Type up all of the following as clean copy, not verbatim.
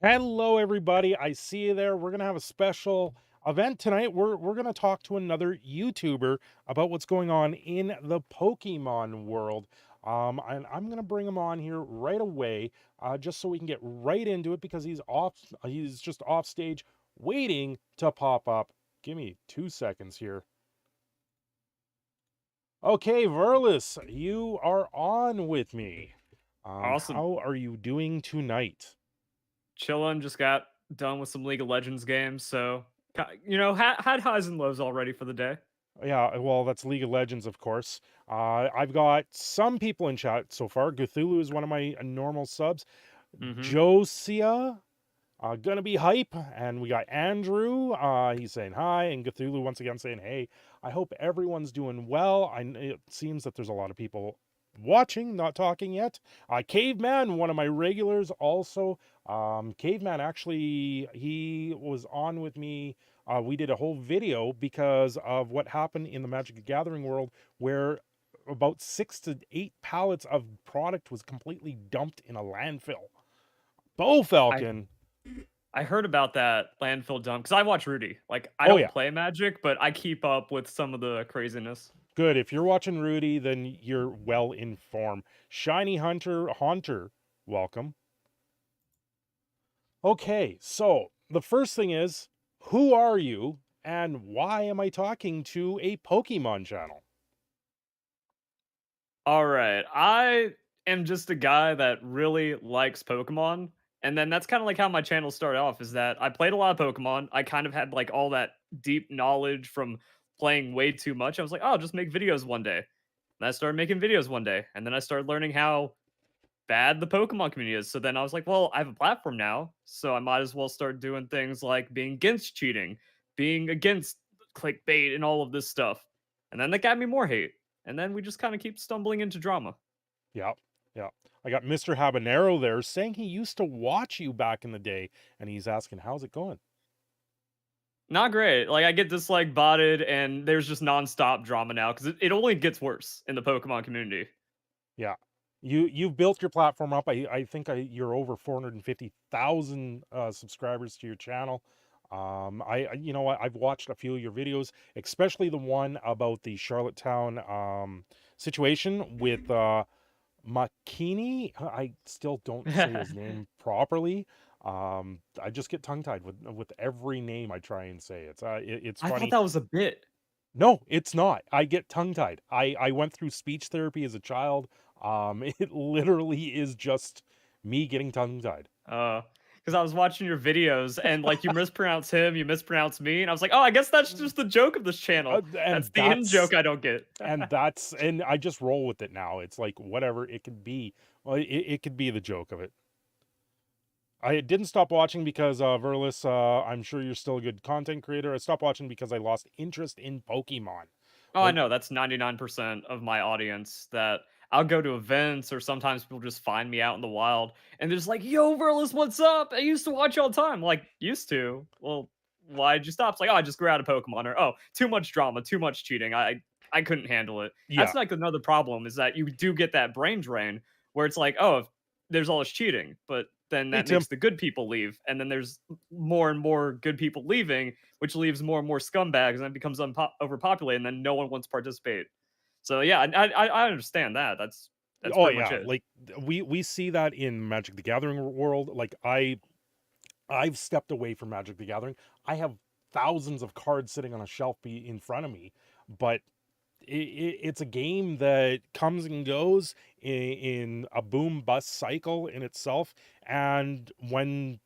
Hello, everybody. I see you there. We're gonna have a special event tonight. We're gonna talk to another YouTuber about what's going on in the Pokemon world. And I'm gonna bring him on here right away, just so we can get right into it because he's off. He's just off stage, waiting to pop up. Give me 2 seconds here. Okay, Verlis, you are on with me. Awesome. How are you doing tonight? Chillin', just got done with some League of Legends games, so had highs and lows already for the day. Yeah, well, that's League of Legends, of course. I've got some people in chat so far. Cthulhu is one of my normal subs. Mhm. Josia, gonna be hype. And we got Andrew. He's saying hi. And Cthulhu once again saying, hey, I hope everyone's doing well. It seems that there's a lot of people watching, not talking yet. Caveman, one of my regulars also. Caveman, actually, he was on with me. We did a whole video because of what happened in the Magic the Gathering world, where about 6 to 8 pallets of product was completely dumped in a landfill. Bo I Falcon. I heard about that landfill dump because I watch Rudy. Like, I Oh don't yeah, play Magic, but I keep up with some of the craziness. good. If you're watching Rudy, then you're well informed. Shiny Haunter, welcome. Okay, so the first thing is, who are you and why am I talking to a Pokemon channel? Alright, I am just a guy that really likes Pokemon, and then that's kinda like how my channel started off, is that I played a lot of Pokemon, I kind of had, like, all that deep knowledge from playing way too much, I was like, "Oh, I'll just make videos one day." And I started making videos one day, and then I started learning how bad the Pokemon community is, so then I was like, "Well, I have a platform now, so I might as well start doing things like being against cheating, being against clickbait and all of this stuff." And then that got me more hate, and then we just kinda keep stumbling into drama. Yeah, yeah. I got Mr. Habanero there saying he used to watch you back in the day, and he's asking, how's it going? Not great. Like, I get disliked, botted, and there's just nonstop drama now because it only gets worse in the Pokemon community. Yeah. You've built your platform up. I think you're over 450,000 subscribers to your channel. You know what, I've watched a few of your videos, especially the one about the Charlottetown situation with Makini. I still don't say his name properly. I just get tongue tied with every name I try and say. It's I thought funny. that was a bit. No, it's not. I get tongue-tied. I went through speech therapy as a child. It literally is just me getting tongue-tied. Because I was watching your videos and, like, you mispronounce him, you mispronounce me, and I was like, "Oh, I guess that's just the joke of this channel. That's And the in joke I don't get." and I just roll with it now. It's like whatever it could be. Well, it could be the joke of it. I didn't stop watching because Verlis, I'm sure you're still a good content creator. I stopped watching because I lost interest in Pokemon. Oh, I Like, know, that's 99% of my audience that I'll go to events or sometimes people just find me out in the wild and they're just like, "Yo, Verlis, what's up? I used to watch you all the time." I'm like, "Used to? Well, why'd you stop?" It's like, "Oh, I just grew out of Pokemon," or, "Oh, too much drama, too much cheating. I couldn't handle it." yeah, That's like another problem is that you do get that brain drain where it's like, "Oh, if there's all this cheating," but then hey that Tim. makes the good people leave, and then there's more and more good people leaving, which leaves more and more scumbags, and it becomes overpopulated, and then no one wants to participate. So yeah, I understand that. That's Oh pretty much yeah, it. like we see that in Magic the Gathering world. Like I've stepped away from Magic the Gathering. I have thousands of cards sitting on a shelf in front of me, but it's a game that comes and goes in a boom bust cycle in itself. And when,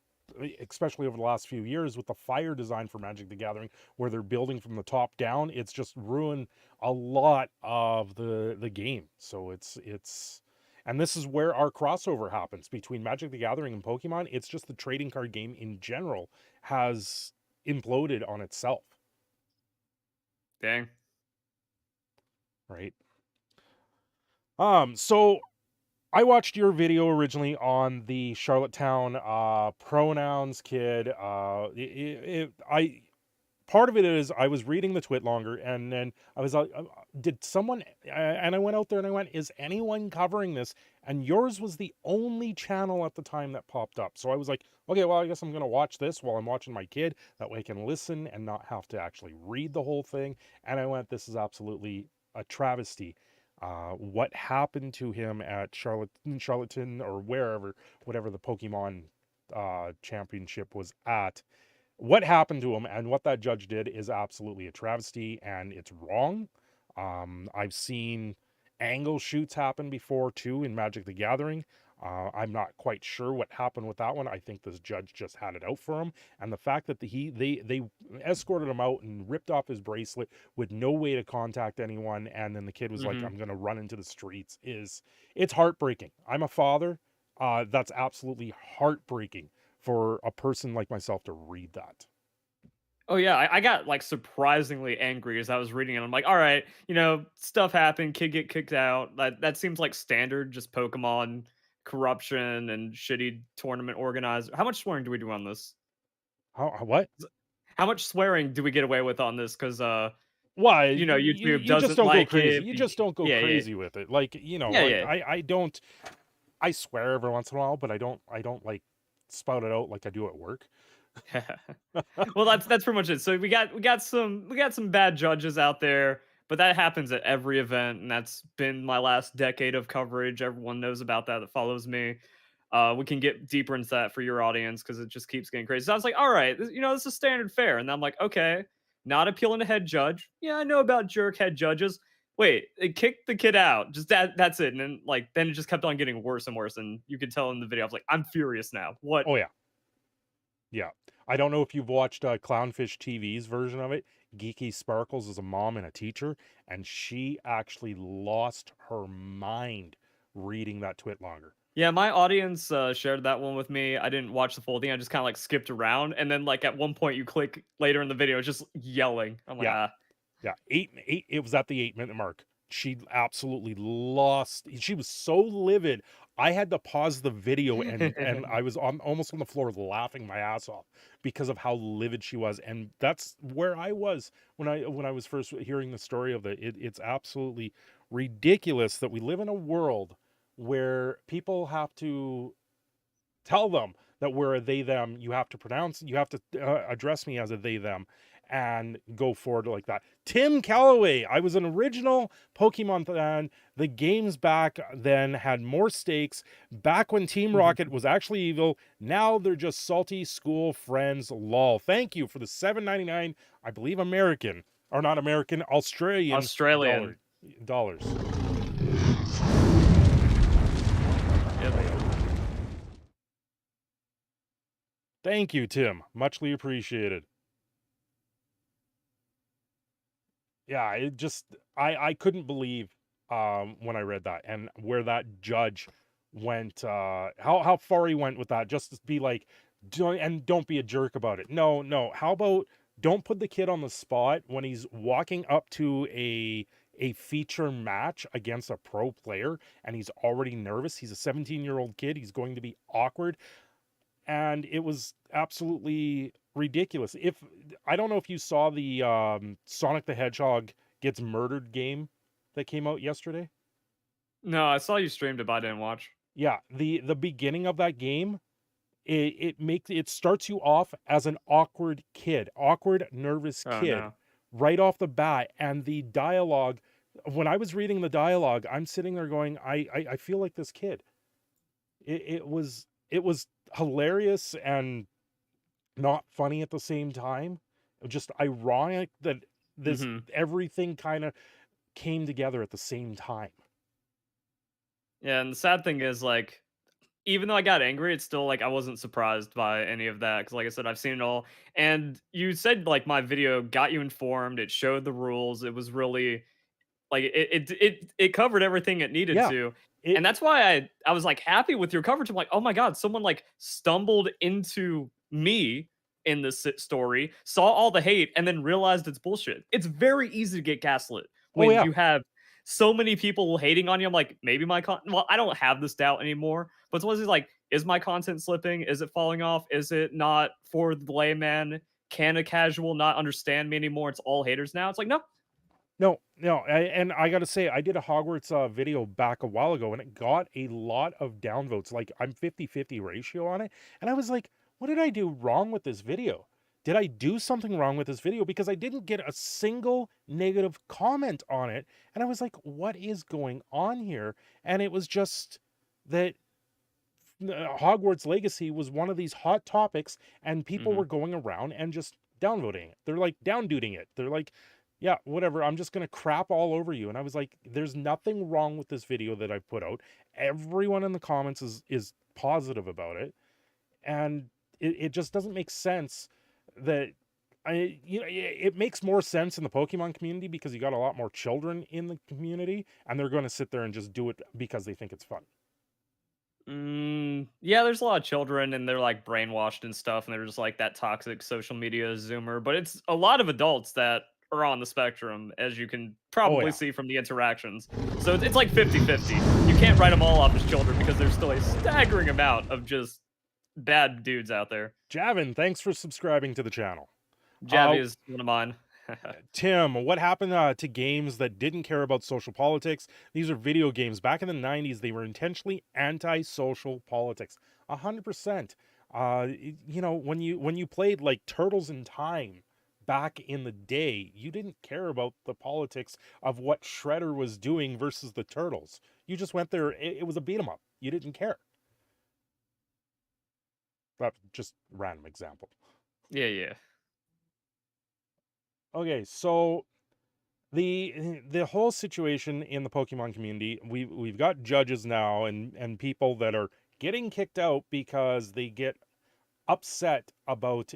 especially over the last few years, with the fire design for Magic the Gathering, where they're building from the top down, it's just ruined a lot of the game. So and this is where our crossover happens between Magic the Gathering and Pokemon. It's just the trading card game in general has imploded on itself, Dang. right? So I watched your video originally on the Charlottetown pronouns kid. I part of it is I was reading the twit longer, and then I was like, did someone? And I went out there and I went, is anyone covering this? And yours was the only channel at the time that popped up. So I was like, okay, well, I guess I'm gonna watch this while I'm watching my kid. That way I can listen and not have to actually read the whole thing. And I went, this is absolutely a travesty. What happened to him at Charlottetown or wherever, whatever the Pokemon championship was at, what happened to him and what that judge did is absolutely a travesty, and it's wrong. I've seen angle shoots happen before too in Magic the Gathering. I'm not quite sure what happened with that one. I think this judge just had it out for him, and the fact that they escorted him out and ripped off his bracelet with no way to contact anyone, and then the kid was like, Mhm. "I'm gonna run into the streets." It's heartbreaking. I'm a father. That's absolutely heartbreaking for a person like myself to read that. Oh yeah, I got like surprisingly angry as I was reading it. I'm like, all right, stuff happened, kid get kicked out. That seems like standard, just Pokemon corruption and shitty tournament organizer. How much swearing do we do on this? What? How much swearing do we get away with on this? Because Why? YouTube You just doesn't don't go like crazy. it. You just don't go Yeah, yeah, crazy with it. Like, yeah, like yeah. I don't. I swear every once in a while, but I don't like spout it out like I do at work. Well, that's pretty much it. So we got some bad judges out there, but that happens at every event, and that's been my last decade of coverage. Everyone knows about that follows me. We can get deeper into that for your audience because it just keeps getting crazy. So I was like, all right, this is standard fare, and I'm like, okay, not appealing to head judge. Yeah, I know about jerk head judges. Wait, it kicked the kid out. Just that's it. And then it just kept on getting worse and worse. And you could tell in the video, I was like, I'm furious now. What? Oh yeah, yeah. I don't know if you've watched Clownfish TV's version of it. Geeky Sparkles is a mom and a teacher, and she actually lost her mind reading that twit longer. Yeah, my audience shared that one with me. I didn't watch the full thing. I just kind of like skipped around, and then like at one point you click later in the video, it's just yelling. I'm like, Yeah, ah. yeah, eight. It was at the 8 minute mark. She absolutely lost. She was so livid. I had to pause the video, and I was almost on the floor laughing my ass off because of how livid she was. And that's where I was when I was first hearing the story of it. It's absolutely ridiculous that we live in a world where people have to tell them that we're a they them. You have to address me as a they them and go forward like that. Tim Calloway, I was an original Pokemon fan. The games back then had more stakes. Back when Team Rocket was actually evil, now they're just salty school friends. Lol. Thank you for the $7.99, I believe American, or not American, Australian Australian. dollars. Yep. Thank you, Tim. Muchly appreciated. Yeah, it just I couldn't believe when I read that and where that judge went, how far he went with that, just to be like, don't be a jerk about it. No, no. How about don't put the kid on the spot when he's walking up to a feature match against a pro player and he's already nervous. He's a 17-year-old kid. He's going to be awkward, and it was absolutely ridiculous. If I don't know if you saw the Sonic the Hedgehog gets murdered game that came out yesterday. No, I saw you streamed it, but I didn't watch. Yeah, the beginning of that game, it starts you off as an awkward, nervous Oh kid no. right off the bat, and the dialogue. When I was reading the dialogue, I'm sitting there going, I feel like this kid. It was hilarious and not funny at the same time. Just ironic that this Hmm. everything kind of came together at the same time. Yeah, and the sad thing is like even though I got angry, it's still like I wasn't surprised by any of that because, like I said, I've seen it all. And you said like my video got you informed. It showed the rules. It was really like it covered everything it needed Yeah. to. It And that's why I was like happy with your coverage. I'm like, oh my god, someone like stumbled into me in this story, saw all the hate, and then realized it's bullshit. It's very easy to get gaslit Oh when yeah. you have so many people hating on you. I'm like, maybe well, I don't have this doubt anymore. But it's always like, is my content slipping? Is it falling off? Is it not for the layman? can a casual not understand me anymore? It's all haters now. It's like, no. No, and I gotta say, I did a Hogwarts video back a while ago, and it got a lot of downvotes. Like, I'm 50-50 ratio on it, and I was like, what did I do wrong with this video? Did I do something wrong with this video? Because I didn't get a single negative comment on it, and I was like, what is going on here? And it was just that Hogwarts Legacy was one of these hot topics, and people Hmm. were going around and just downvoting it. They're like downduding it. They're like, yeah, whatever. I'm just gonna crap all over you. And I was like, there's nothing wrong with this video that I put out. Everyone in the comments is positive about it, and it just doesn't make sense that it makes more sense in the Pokemon community because you got a lot more children in the community, and they're going to sit there and just do it because they think it's fun. Yeah, there's a lot of children and they're like brainwashed and stuff, and they're just like that toxic social media zoomer. But it's a lot of adults that are on the spectrum, as you can Oh probably yeah. see from the interactions. So it's like 50-50. You can't write them all off as children because there's still a staggering amount of just bad dudes out there. Javin, thanks for subscribing to the channel. Javi is one of mine. Tim, what happened to games that didn't care about social politics? These are video games. Back in the 90s, they were intentionally anti-social politics. 100%. When you played like Turtles in Time back in the day, you didn't care about the politics of what Shredder was doing versus the Turtles. You just went there. It was a beat 'em up. You didn't care. That's just random example. Yeah, yeah. Okay, so the whole situation in the Pokemon community, we've got judges now and people that are getting kicked out because they get upset about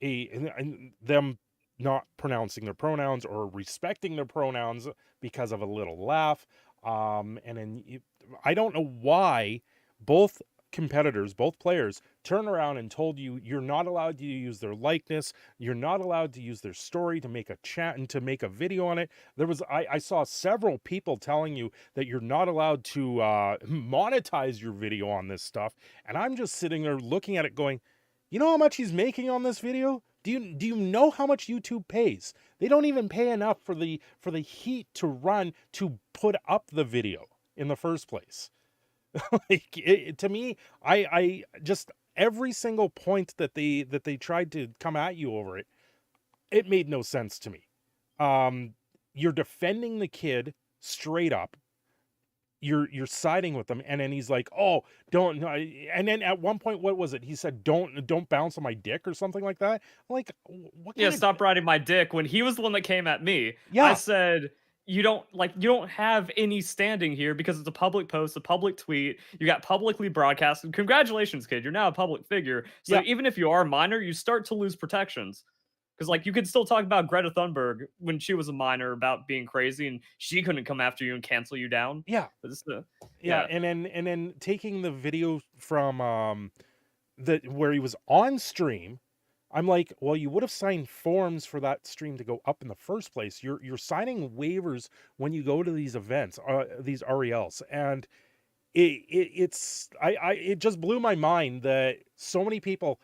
them not pronouncing their pronouns or respecting their pronouns because of a little laugh. And then I don't know why both competitors, both players, turn around and told you you're not allowed to use their likeness, you're not allowed to use their story to make a chat and to make a video on it. I saw several people telling you that you're not allowed to monetize your video on this stuff, and I'm just sitting there looking at it going, you know how much he's making on this video? Do you know how much YouTube pays? They don't even pay enough for the heat to run to put up the video in the first place. Like to me, I just every single point that they tried to come at you over it, it made no sense to me. You're defending the kid straight up. You're siding with them, and then he's like, "Oh, don't." No," and then at one point, what was it? He said, "Don't bounce on my dick" or something like that. I'm like, what Yeah, kind of stop riding my dick. When he was the one that came at me, I yeah, said, you don't have any standing here because it's a public post, a public tweet. You got publicly broadcasted. Congratulations, kid. You're now a public figure. So yeah, even if you are a minor, you start to lose protections. Because like you could still talk about Greta Thunberg when she was a minor about being crazy and she couldn't come after you and cancel you down. yeah, But this, yeah, yeah. and then taking the video from where he was on stream. I'm like, well, you would have signed forms for that stream to go up in the first place. You're signing waivers when you go to these events, these RELs, and it just blew my mind that so many people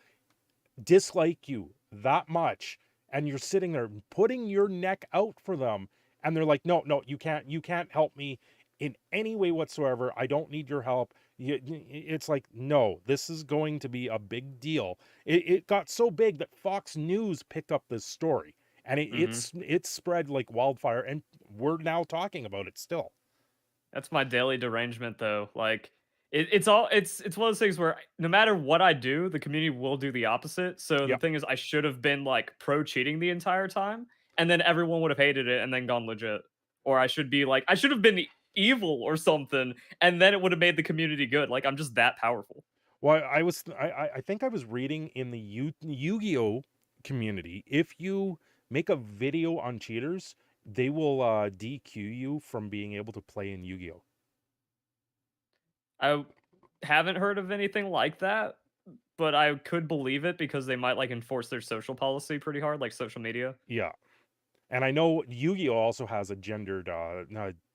dislike you that much, and you're sitting there putting your neck out for them, and they're like, no, you can't help me in any way whatsoever. I don't need your help. It's like, no, this is going to be a big deal. It got so big that Fox News picked up this story, and Hmm. it's spread like wildfire, and we're now talking about it still. That's my daily derangement though. Like it's one of those things where no matter what I do, the community will do the opposite. So the Yep. thing is I should have been like pro cheating the entire time and then everyone would have hated it and then gone legit. Or I should be like I should have been evil or something and then it would have made the community good. Like I'm just that powerful. Well, I think I was reading in the Yu-Gi-Oh community, if you make a video on cheaters, they will DQ you from being able to play in Yu-Gi-Oh. I haven't heard of anything like that, but I could believe it because they might like enforce their social policy pretty hard, like social media. Yeah, and I know Yu-Gi-Oh also has a gendered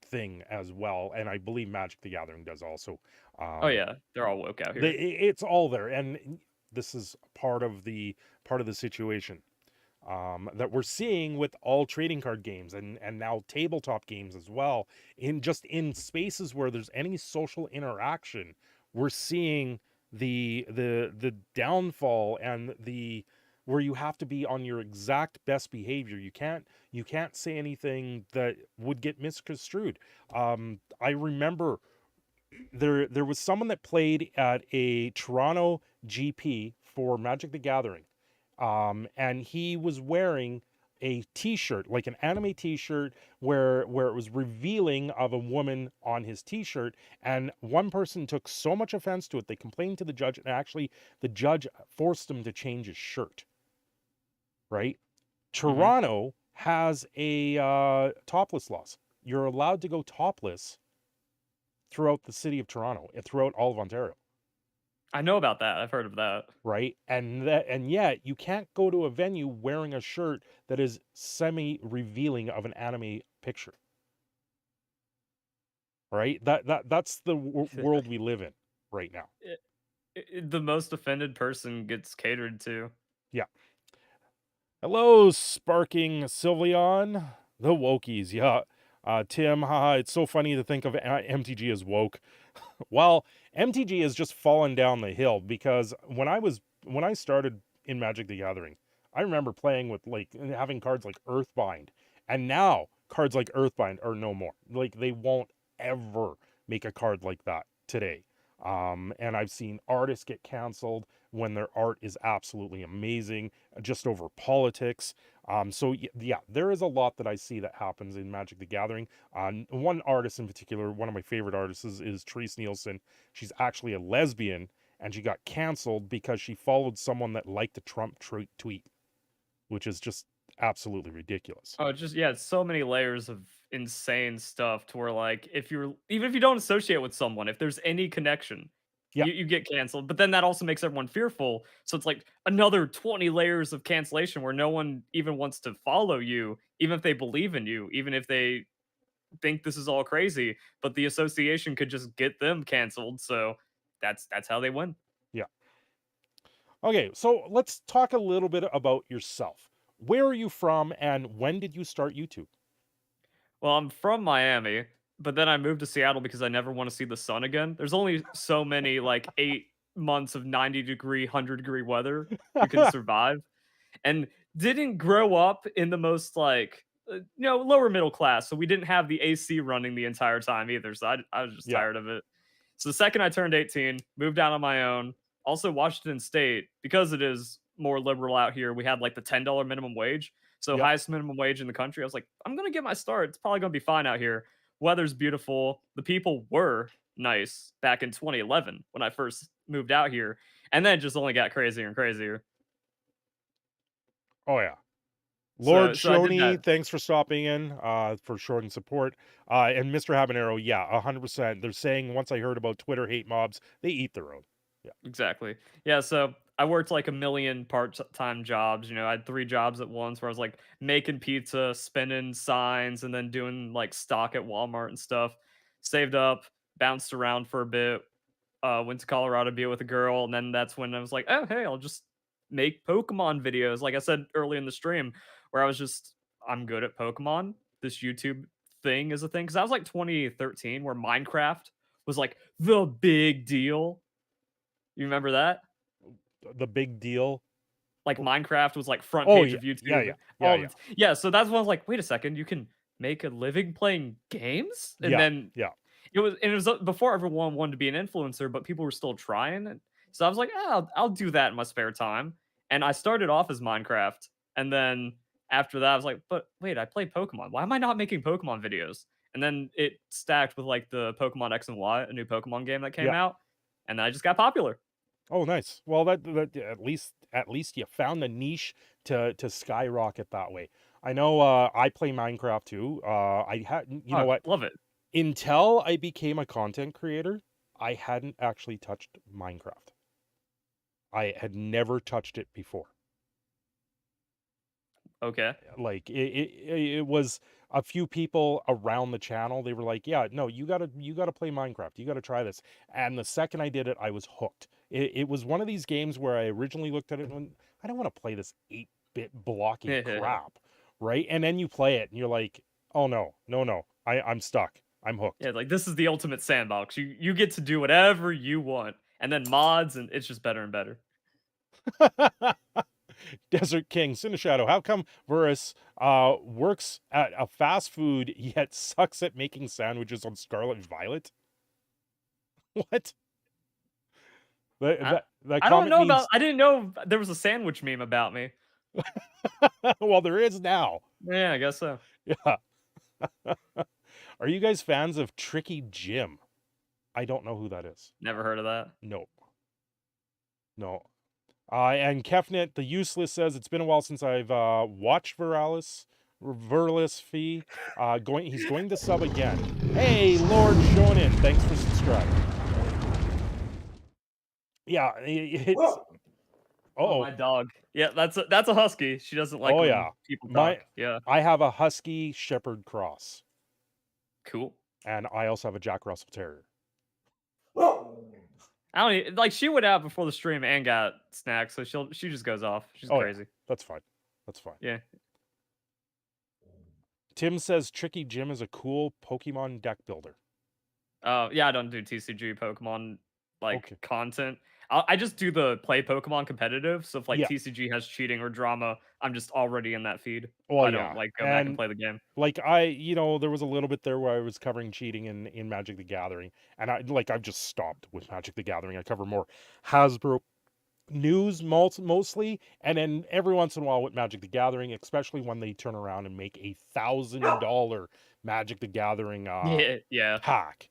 thing as well, and I believe Magic the Gathering does also. Oh Um, yeah, they're all woke out they, here. it's all there, and this is part of the situation that we're seeing with all trading card games and now tabletop games as well. In spaces where there's any social interaction, we're seeing the downfall and the where you have to be on your exact best behavior. You can't say anything that would get misconstrued. I remember there was someone that played at a Toronto GP for Magic the Gathering, and he was wearing a T-shirt, like an anime T-shirt, where it was revealing of a woman on his T-shirt, and one person took so much offense to it they complained to the judge, and actually the judge forced him to change his shirt. Right? Hmm. Toronto has a topless laws. You're allowed to go topless throughout the city of Toronto and throughout all of Ontario, I know about that. I've heard of that. right? And yet you can't go to a venue wearing a shirt that is semi-revealing of an anime picture, right? That's the world we live in right now. The most offended person gets catered to. Yeah. Hello, Sparking Sylveon. The Wokies, yeah. Tim, haha, it's so funny to think of MTG as woke. Well, MTG has just fallen down the hill because when I started in Magic the Gathering, I remember playing with like having cards like Earthbind, and now cards like Earthbind are no more. Like they won't ever make a card like that today. And I've seen artists get canceled when their art is absolutely amazing, just over politics. So yeah, there is a lot that I see that happens in Magic the Gathering. One artist in particular, one of my favorite artists is Therese Nielsen. She's actually a lesbian, and she got canceled because she followed someone that liked a Trump tweet, which is just absolutely ridiculous. Oh, just yeah, it's so many layers of insane stuff to where like even if you don't associate with someone, if there's any connection, Yeah, you get canceled. But then that also makes everyone fearful. So it's like another 20 layers of cancellation where no one even wants to follow you, even if they believe in you, even if they think this is all crazy. But the association could just get them canceled. So that's how they win. yeah. Okay, so let's talk a little bit about yourself. Where are you from, and when did you start YouTube? Well, I'm from Miami, but then I moved to Seattle because I never want to see the sun again. There's only so many like 8 months of 90-degree, 100-degree weather you can survive, and didn't grow up in the most like lower middle class, so we didn't have the AC running the entire time either. So I was just Yeah, tired of it. So the second I turned 18, moved out on my own. Also, Washington State, because it is more liberal out here, we had like the $10 minimum wage. So yep, highest minimum wage in the country. I was like, I'm gonna get my start. It's probably gonna be fine out here. Weather's beautiful. The people were nice back in 2011 when I first moved out here, and then it just only got crazier and crazier. oh yeah. Lord So I did that. Shoney, thanks for stopping in, for showing support. And Mr. Habanero, yeah, 100%. They're saying once I heard about Twitter hate mobs, they eat their own. Yeah, Exactly. Yeah, so I worked like a million part-time jobs. I had 3 jobs at once where I was like making pizza, spinning signs, and then doing like stock at Walmart and stuff. Saved up, bounced around for a bit, went to Colorado to be with a girl, and then that's when I was like, oh hey, I'll just make Pokemon videos. Like I said early in the stream, where I'm good at Pokemon. This YouTube thing is a thing. Because that was like 2013 where Minecraft was like the big deal. You remember that? the big deal. Like Minecraft was like front Oh page yeah, of yeah, yeah, YouTube. yeah, yeah, Yeah, so that's when I was like, wait a second, you can make a living playing games? And yeah, then yeah, it was before everyone wanted to be an influencer, but people were still trying. And so I was like, I'll do that in my spare time. And I started off as Minecraft, and then after that, I was like, but wait, I play Pokemon. Why am I not making Pokemon videos? And then it stacked with like the Pokemon X and Y, a new Pokemon game that came yeah. out, and then I just got popular. Oh, nice. Well, that at least you found a niche to skyrocket that way. I know. I play Minecraft too. I had. You know Oh, what? love it. Until I became a content creator, I hadn't actually touched Minecraft. I had never touched it before. Okay. Like it was. a few people around the channel, they were like, "Yeah, no, you gotta play Minecraft. You gotta try this." And the second I did it, I was hooked. It was one of these games where I originally looked at it and went, I don't want to play this 8-bit blocky crap, right? And then you play it and you're like, "Oh no, no, no, I'm stuck. I'm hooked." Yeah, like this is the ultimate sandbox. You get to do whatever you want, and then mods, and it's just better and better. Desert King, Cindershadow, how come Verus works at a fast food yet sucks at making sandwiches on Scarlet Violet? What? I, That I don't comment know means about. I didn't know there was a sandwich meme about me. well, there is now. Yeah, I guess so. Yeah. Are you guys fans of Tricky Jim? I don't know who that is. Never heard of that. Nope. No. And Kefnet, the useless, says it's been a while since I've watched Verlisify. He's going to sub again. Hey, Lord Shonen, thanks for subscribing. Yeah, it's. Oh, my dog. Yeah, that's a husky. She doesn't like when people talk. Yeah, I have a husky shepherd cross, cool. and I also have a Jack Russell Terrier. I don't like. She went out before the stream and got snacks, so she just goes off. She's crazy. Yeah, that's fine. That's fine. Yeah. Tim says Tricky Jim is a cool Pokemon deck builder. Yeah, I don't do TCG Pokemon content. I just do the play Pokemon competitive. So if TCG has cheating or drama, I'm just already in that feed. Well, I don't go back and play the game. Like there was a little bit there where I was covering cheating in Magic the Gathering, and I've just stopped with Magic the Gathering. I cover more Hasbro news mostly, and then every once in a while with Magic the Gathering, especially when they turn around and make $1,000 Magic the Gathering pack,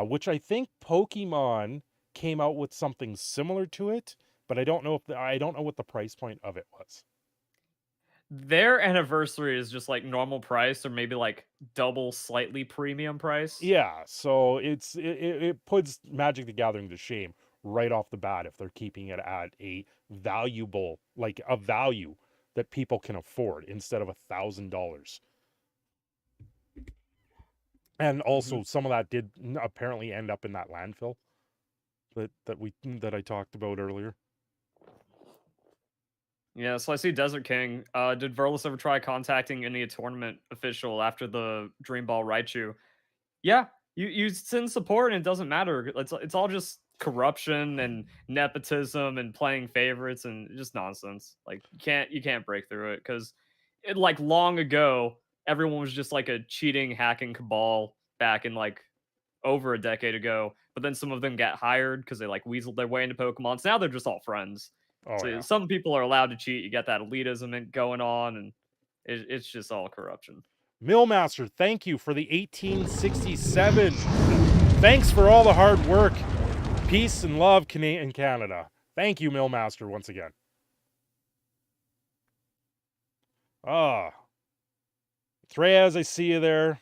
which I think Pokemon came out with something similar to it, but I don't know what the price point of it was. Their anniversary is just like normal price, or maybe like double slightly premium price. Yeah, so it puts Magic the Gathering to shame right off the bat if they're keeping it at a valuable, like a value that people can afford instead of $1,000. And also some of that did apparently end up in that landfill that I talked about earlier. Yeah, so I see Desert King. Did Verlis ever try contacting any tournament official after the Dream Ball Raichu? Yeah, you send support and it doesn't matter. It's all just corruption and nepotism and playing favorites and just nonsense. Like you can't break through it because it like long ago everyone was just like a cheating hacking cabal back in like over a decade ago. But then some of them got hired because they like weaseled their way into Pokemon. So now they're just all friends. So some people are allowed to cheat. You got that elitism going on, and it's just all corruption. Millmaster, thank you for the 1867. Thanks for all the hard work. Peace and love, in Canada. Thank you, Millmaster, once again. Threyas, I see you there.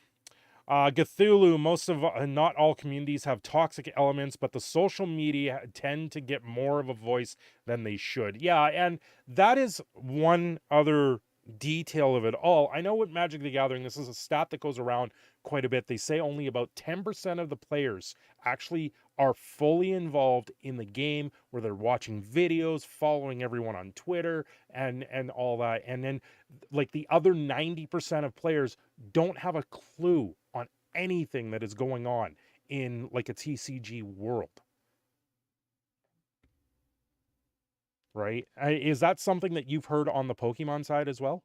Cthulhu, most of not all communities have toxic elements, but the social media tend to get more of a voice than they should. Yeah, and that is one other detail of it all. I know with Magic the Gathering, this is a stat that goes around quite a bit. They say only about 10% of the players actually are fully involved in the game, where they're watching videos, following everyone on Twitter and all that. And then like the other 90% of players don't have a clue on anything that is going on in like a TCG world. Right? Is that something that you've heard on the Pokemon side as well?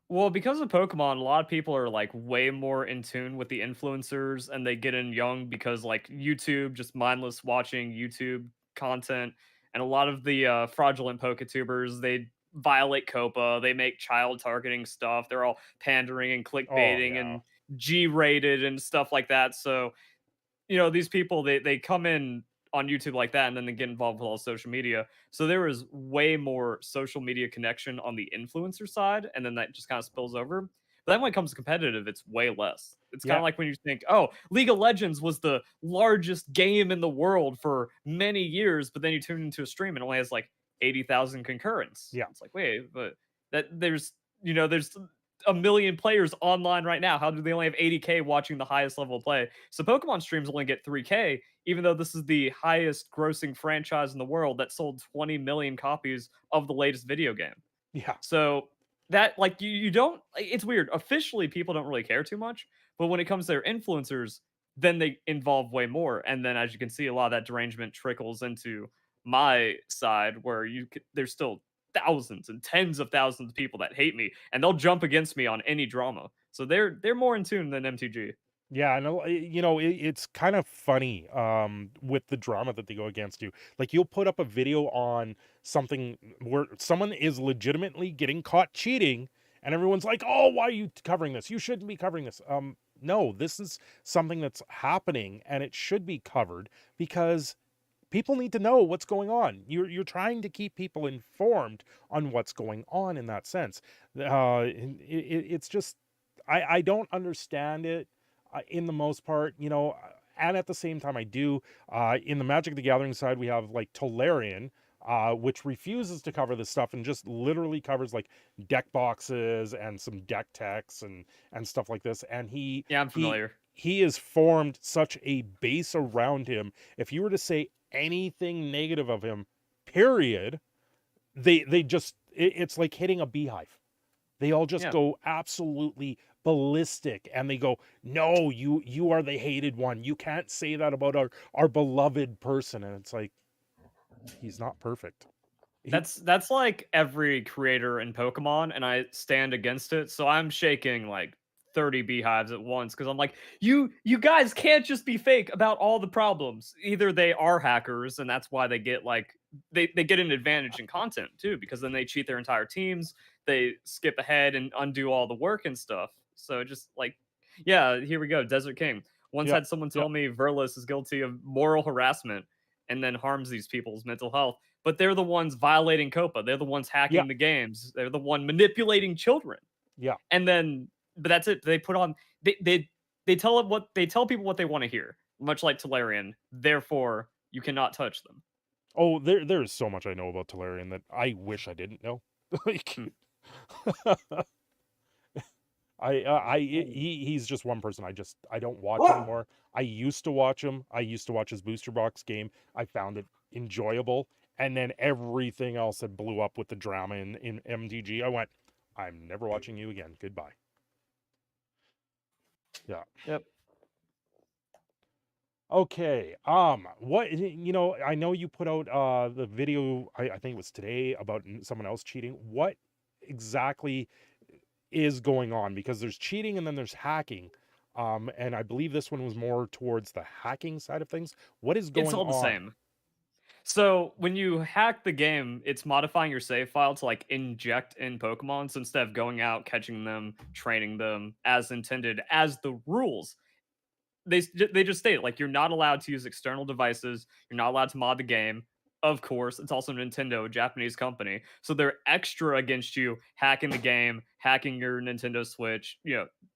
Well, because of Pokemon, a lot of people are like way more in tune with the influencers, and they get in young because like YouTube, just mindless watching YouTube content, and a lot of the fraudulent Poketubers, they violate COPA, they make child targeting stuff, they're all pandering and clickbaiting and G-rated and stuff like that. So, these people they come in on YouTube like that, and then they get involved with all social media. So there is way more social media connection on the influencer side, and then that just kind of spills over. But then when it comes to competitive, it's way less. It's kind of like when you think, oh, League of Legends was the largest game in the world for many years, but then you tune into a stream and it only has like 80,000 concurrents. Yeah. It's like, wait, but that there's a million players online right now. How do they only have 80K watching the highest level of play? So Pokemon streams only get 3K, even though this is the highest grossing franchise in the world that sold 20 million copies of the latest video game. Yeah. So that like you don't it's weird. Officially, people don't really care too much, but when it comes to their influencers, then they involve way more. And then as you can see, a lot of that derangement trickles into my side where there's still thousands and tens of thousands of people that hate me and they'll jump against me on any drama. So they're more in tune than MTG. Yeah, I know. It's kind of funny with the drama that they go against you. Like you'll put up a video on something where someone is legitimately getting caught cheating, and everyone's like, "Oh, why are you covering this? You shouldn't be covering this." No, this is something that's happening, and it should be covered because people need to know what's going on. You're trying to keep people informed on what's going on in that sense. It's just I don't understand it in the most part, and at the same time I do. In the Magic the Gathering side, we have like Tolarian, which refuses to cover this stuff and just literally covers like deck boxes and some deck techs and stuff like this. And Yeah, I'm he familiar. he has formed such a base around him. If you were to say anything negative of him, period, they just it's like hitting a beehive. They all just Yeah. go absolutely ballistic and they go, "No, you are the hated one. You can't say that about our beloved person." And it's like, he's not perfect. He That's like every creator in Pokemon, and I stand against it. So I'm shaking like 30 beehives at once because I'm like, you guys can't just be fake about all the problems. Either they are hackers, and that's why they get like they get an advantage in content too, because then they cheat their entire teams, they skip ahead and undo all the work and stuff. So just like, yeah, here we go. Desert King. Once Yep. had someone Yep. tell me Verlis is guilty of moral harassment and then harms these people's mental health, but they're the ones violating COPA. They're the ones Yeah. hacking the games. They're the one manipulating children. Yeah. And then, but that's it. They put on they tell it what they tell people what they want to hear, much like Tolarian. Therefore, you cannot touch them. Oh, there's so much I know about Tolarian that I wish I didn't know. Like Hmm. he's just one person I don't watch anymore. I used to watch him. I used to watch his booster box game. I found it enjoyable. And then everything else that blew up with the drama in MTG, I went, I'm never watching you again. Goodbye. Yeah. Yep. Okay. What I know you put out the video, I think it was today, about someone else cheating. What exactly is going on? Because there's cheating and then there's hacking. And I believe this one was more towards the hacking side of things. What is It's going all the on? same. So when you hack the game, it's modifying your save file to like inject in Pokemon. So instead of going out, catching them, training them as intended, as the rules, they just state like you're not allowed to use external devices. You're not allowed to mod the game. Of course, it's also Nintendo, a Japanese company, so they're extra against you hacking the game, hacking your Nintendo Switch.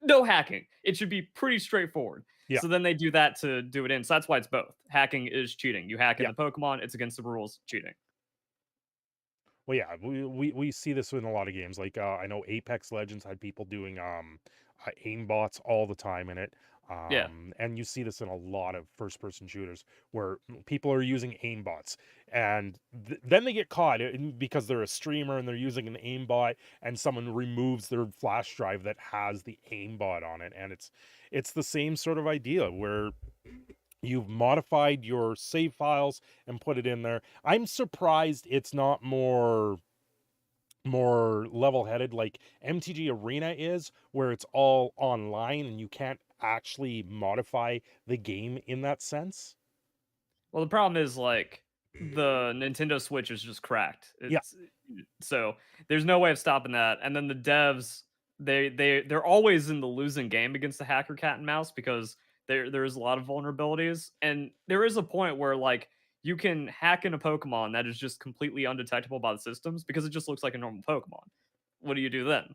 No hacking. It should be pretty straightforward. Yeah. So then they do that to do it in. So that's why it's both. Hacking is cheating. You hack in Yeah. the Pokemon, it's against the rules. Cheating. Well, yeah, we see this in a lot of games. Like I know Apex Legends had people doing aim bots all the time in it. Yeah. And you see this in a lot of first person shooters where people are using aim bots and then they get caught because they're a streamer and they're using an aim bot and someone removes their flash drive that has the aim bot on it. And it's the same sort of idea where you've modified your save files and put it in there. I'm surprised it's not more level-headed like MTG Arena is, where it's all online and you can't actually modify the game in that sense. Well, the problem is like the Nintendo Switch is just cracked. Yeah. It's so there's no way of stopping that. And then the devs, they're always in the losing game against the hacker cat and mouse because there's a lot of vulnerabilities. And there is a point where like you can hack in a Pokemon that is just completely undetectable by the systems because it just looks like a normal Pokemon. What do you do then?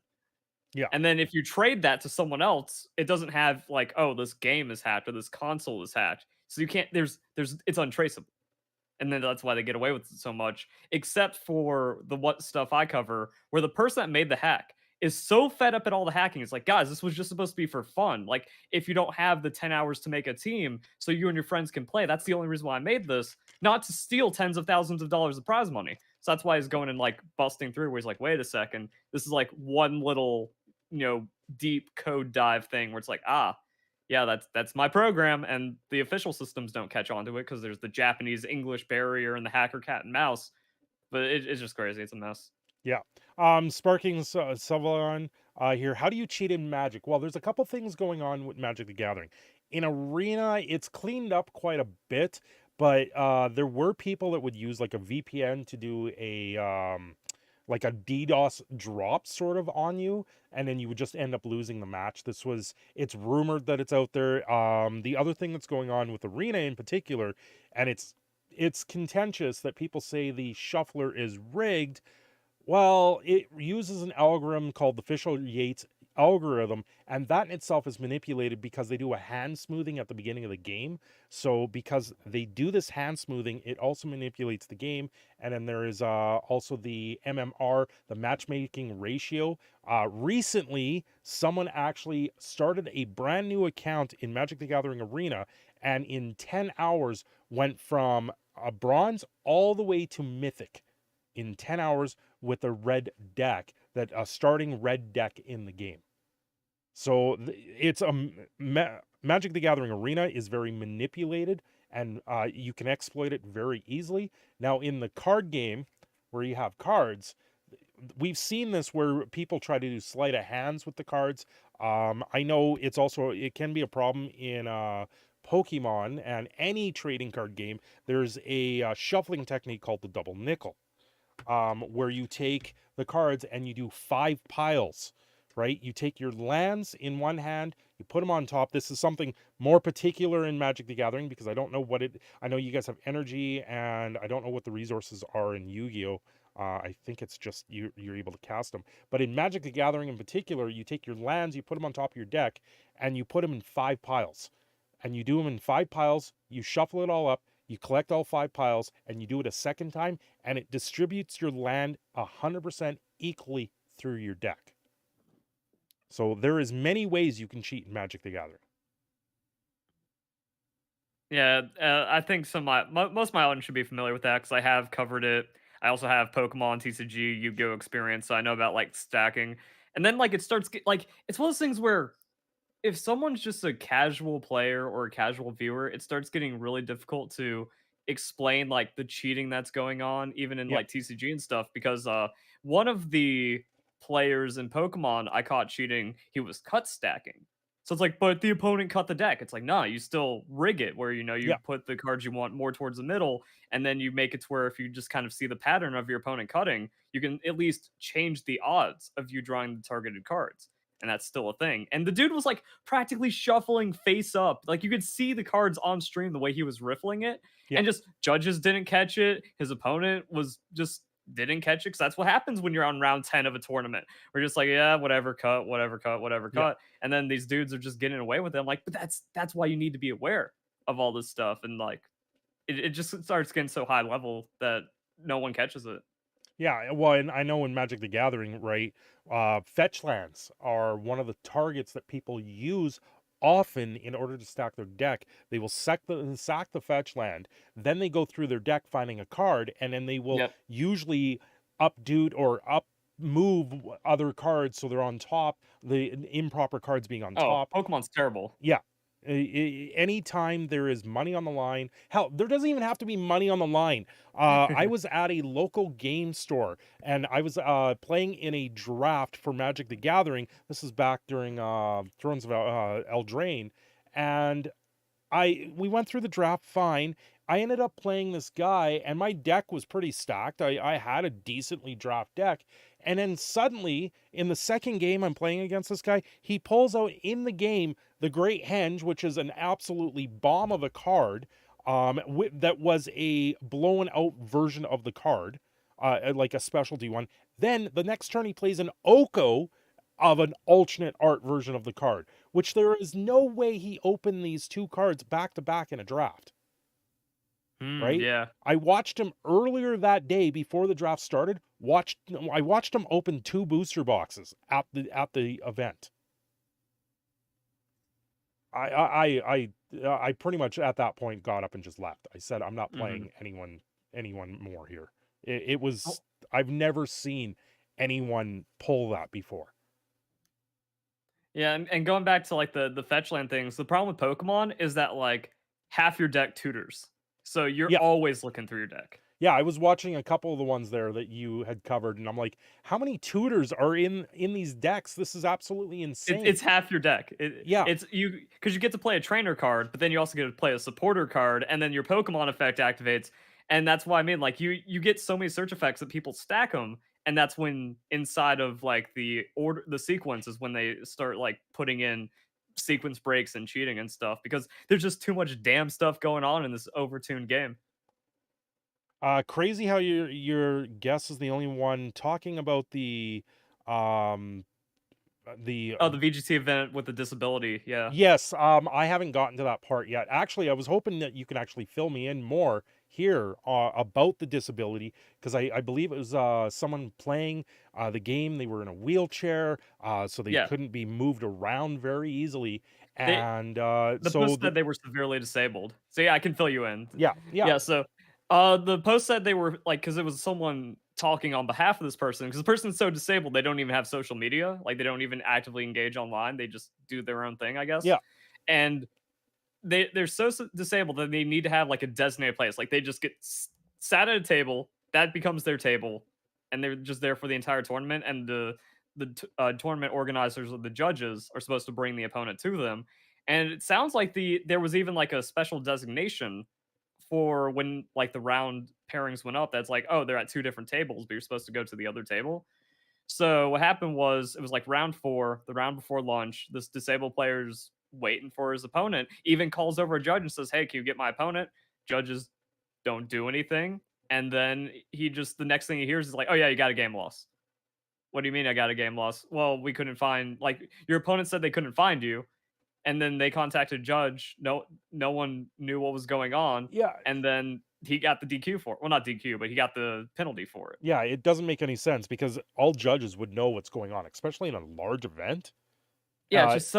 Yeah. And then if you trade that to someone else, it doesn't have like, oh, this game is hacked or this console is hacked. So you can't there's it's untraceable. And then that's why they get away with it so much, except for the what stuff I cover, where the person that made the hack is so fed up at all the hacking. It's like, guys, this was just supposed to be for fun. Like, if you don't have the 10 hours to make a team so you and your friends can play, that's the only reason why I made this, not to steal tens of thousands of dollars of prize money. So that's why he's going and like busting through where he's like, wait a second, this is like one little, deep code dive thing where it's like, yeah, that's my program, and the official systems don't catch on to it because there's the Japanese English barrier and the hacker cat and mouse. But it's just crazy. It's a mess. Yeah. Sparking Savon here. How do you cheat in Magic? Well, there's a couple things going on with Magic the Gathering. In Arena, it's cleaned up quite a bit, but there were people that would use like a VPN to do a like a DDoS drop sort of on you, and then you would just end up losing the match. It's rumored that it's out there. The other thing that's going on with Arena in particular, and it's contentious that people say the shuffler is rigged. Well, it uses an algorithm called the Fisher-Yates algorithm, and that in itself is manipulated because they do a hand smoothing at the beginning of the game. So because they do this hand smoothing, it also manipulates the game. And then there is also the MMR, the matchmaking ratio. Recently, someone actually started a brand new account in Magic the Gathering Arena, and in 10 hours went from a bronze all the way to mythic in 10 hours with a red deck, that a starting red deck in the game. So it's Magic the Gathering Arena is very manipulated, and you can exploit it very easily. Now in the card game where you have cards, we've seen this where people try to do sleight of hands with the cards. I know it can be a problem in Pokemon and any trading card game. There's a shuffling technique called the double nickel, where you take the cards and you do 5 piles, right? You take your lands in one hand, you put them on top. This is something more particular in Magic the Gathering because I don't know I know you guys have energy, and I don't know what the resources are in Yu-Gi-Oh! I think it's just you're able to cast them. But in Magic the Gathering in particular, you take your lands, you put them on top of your deck, and you put them in 5 piles. And you do them in 5 piles, you shuffle it all up, you collect all 5 piles, and you do it a second time, and it distributes your land 100% equally through your deck. So there is many ways you can cheat in Magic the Gathering. Yeah, I think most of my audience should be familiar with that because I have covered it. I also have Pokemon TCG Yu-Gi-Oh experience, so I know about like stacking. And then like it starts like it's one of those things where if someone's just a casual player or a casual viewer, it starts getting really difficult to explain like the cheating that's going on, even in Yeah, like TCG and stuff. Because one of the players in Pokemon I caught cheating, he was cut stacking. So it's like, but the opponent cut the deck. It's like, nah, you still rig it where you yeah, put the cards you want more towards the middle, and then you make it to where if you just kind of see the pattern of your opponent cutting, you can at least change the odds of you drawing the targeted cards, and that's still a thing. And the dude was like practically shuffling face up. Like you could see the cards on stream the way he was riffling it, yeah, and just judges didn't catch it. His opponent was just didn't catch it because that's what happens when you're on round 10 of a tournament. We're just like, yeah, whatever, cut, whatever, cut, whatever, yeah. cut. And then these dudes are just getting away with it. I'm like, but that's why you need to be aware of all this stuff. And like it just starts getting so high level that no one catches it. Yeah, well, and I know in Magic the Gathering, right, fetch lands are one of the targets that people use often in order to stack their deck. They will sack the fetch land, then they go through their deck finding a card, and then they will Yep. usually updo or up move other cards so they're on top, the improper cards being on Oh, top. Pokemon's terrible. Yeah. Anytime there is money on the line, hell, there doesn't even have to be money on the line. I was at a local game store, and I was playing in a draft for Magic the Gathering. This is back during Thrones of Eldraine, and we went through the draft fine. I ended up playing this guy, and my deck was pretty stacked. I had a decently draft deck. And then suddenly, in the second game I'm playing against this guy, he pulls out in the game the Great Henge, which is an absolutely bomb of a card, that was a blown out version of the card, like a specialty one. Then the next turn he plays an Oko of an alternate art version of the card, which there is no way he opened these two cards back to back in a draft. right? Yeah. I watched him earlier that day before the draft started. I watched him open 2 booster boxes at the event. I pretty much at that point got up and just left. I said I'm not Mhm. playing anyone more here. It was I've never seen anyone pull that before. Yeah, and going back to like the fetchland things, the problem with Pokemon is that like half your deck tutors. So you're Yeah, always looking through your deck. yeah. I was watching a couple of the ones there that you had covered, and I'm like, how many tutors are in these decks? This is absolutely insane. It's half your deck. Yeah, It's you because you get to play a trainer card, but then you also get to play a supporter card, and then your Pokemon effect activates. And that's why I mean, like you get so many search effects that people stack them, and that's when inside of like the sequence is when they start like putting in sequence breaks and cheating and stuff because there's just too much damn stuff going on in this overtuned game. crazy how your guess is the only one talking about um the Oh, the VGT event with the disability, yeah. yes, I haven't gotten to that part yet. Actually, I was hoping that you can actually fill me in more here about the disability because I believe it was someone playing the game. They were in a wheelchair, so they Yeah. couldn't be moved around very easily. They And The so post said they were severely disabled. So yeah, I can fill you in. yeah, yeah, Yeah, so the post said they were like because it was someone talking on behalf of this person because the person's so disabled they don't even have social media, like they don't even actively engage online. They just do their own thing, I guess. yeah. And they're so disabled that they need to have like a designated place. Like they just get sat at a table that becomes their table, and they're just there for the entire tournament. And the tournament organizers or the judges are supposed to bring the opponent to them. And it sounds like there was even like a special designation for when like the round pairings went up. That's like, oh, they're at two different tables, but you're supposed to go to the other table. So what happened was it was like round four, the round before lunch. This disabled player's waiting for his opponent, even calls over a judge and says, "Hey, can you get my opponent?" Judges don't do anything. And then he just the next thing he hears is like, "Oh yeah, you got a game loss." What do you mean I got a game loss? Well, we couldn't find like your opponent said they couldn't find you, and then they contacted judge. No one knew what was going on, Yeah, and then he got the DQ for it. Well, not DQ, but he got the penalty for it. yeah, it doesn't make any sense because all judges would know what's going on, especially in a large event. Yeah, it's Uh, just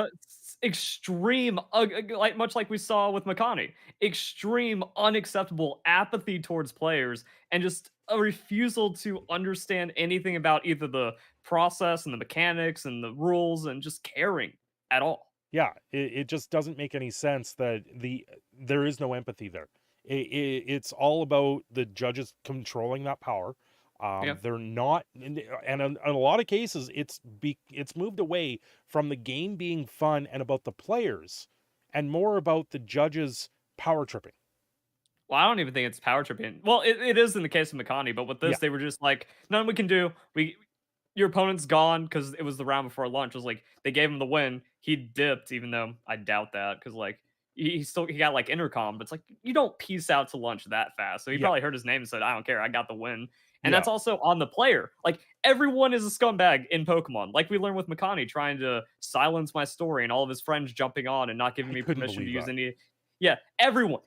extreme, like much like we saw with Makani, extreme unacceptable apathy towards players, and just a refusal to understand anything about either the process and the mechanics and the rules, and just caring at all. yeah, it just doesn't make any sense that there is no empathy there. It's all about the judges controlling that power. Yeah. They're not, and in a lot of cases, it's moved away from the game being fun and about the players, and more about the judges power tripping. Well, I don't even think it's power tripping. Well, it is in the case of Makani, but with Yeah, this, they were just like, nothing we can do. Your opponent's gone because it was the round before lunch. It was like they gave him the win. He dipped, even though I doubt that because like he got like intercom, but it's like you don't peace out to lunch that fast. So he yeah, probably heard his name and said, "I don't care, I got the win." And yeah. that's also on the player. Like everyone is a scumbag in Pokemon. Like we learned with Makani trying to silence my story and all of his friends jumping on and not giving I me couldn't permission to believe use that. any. Yeah, everyone's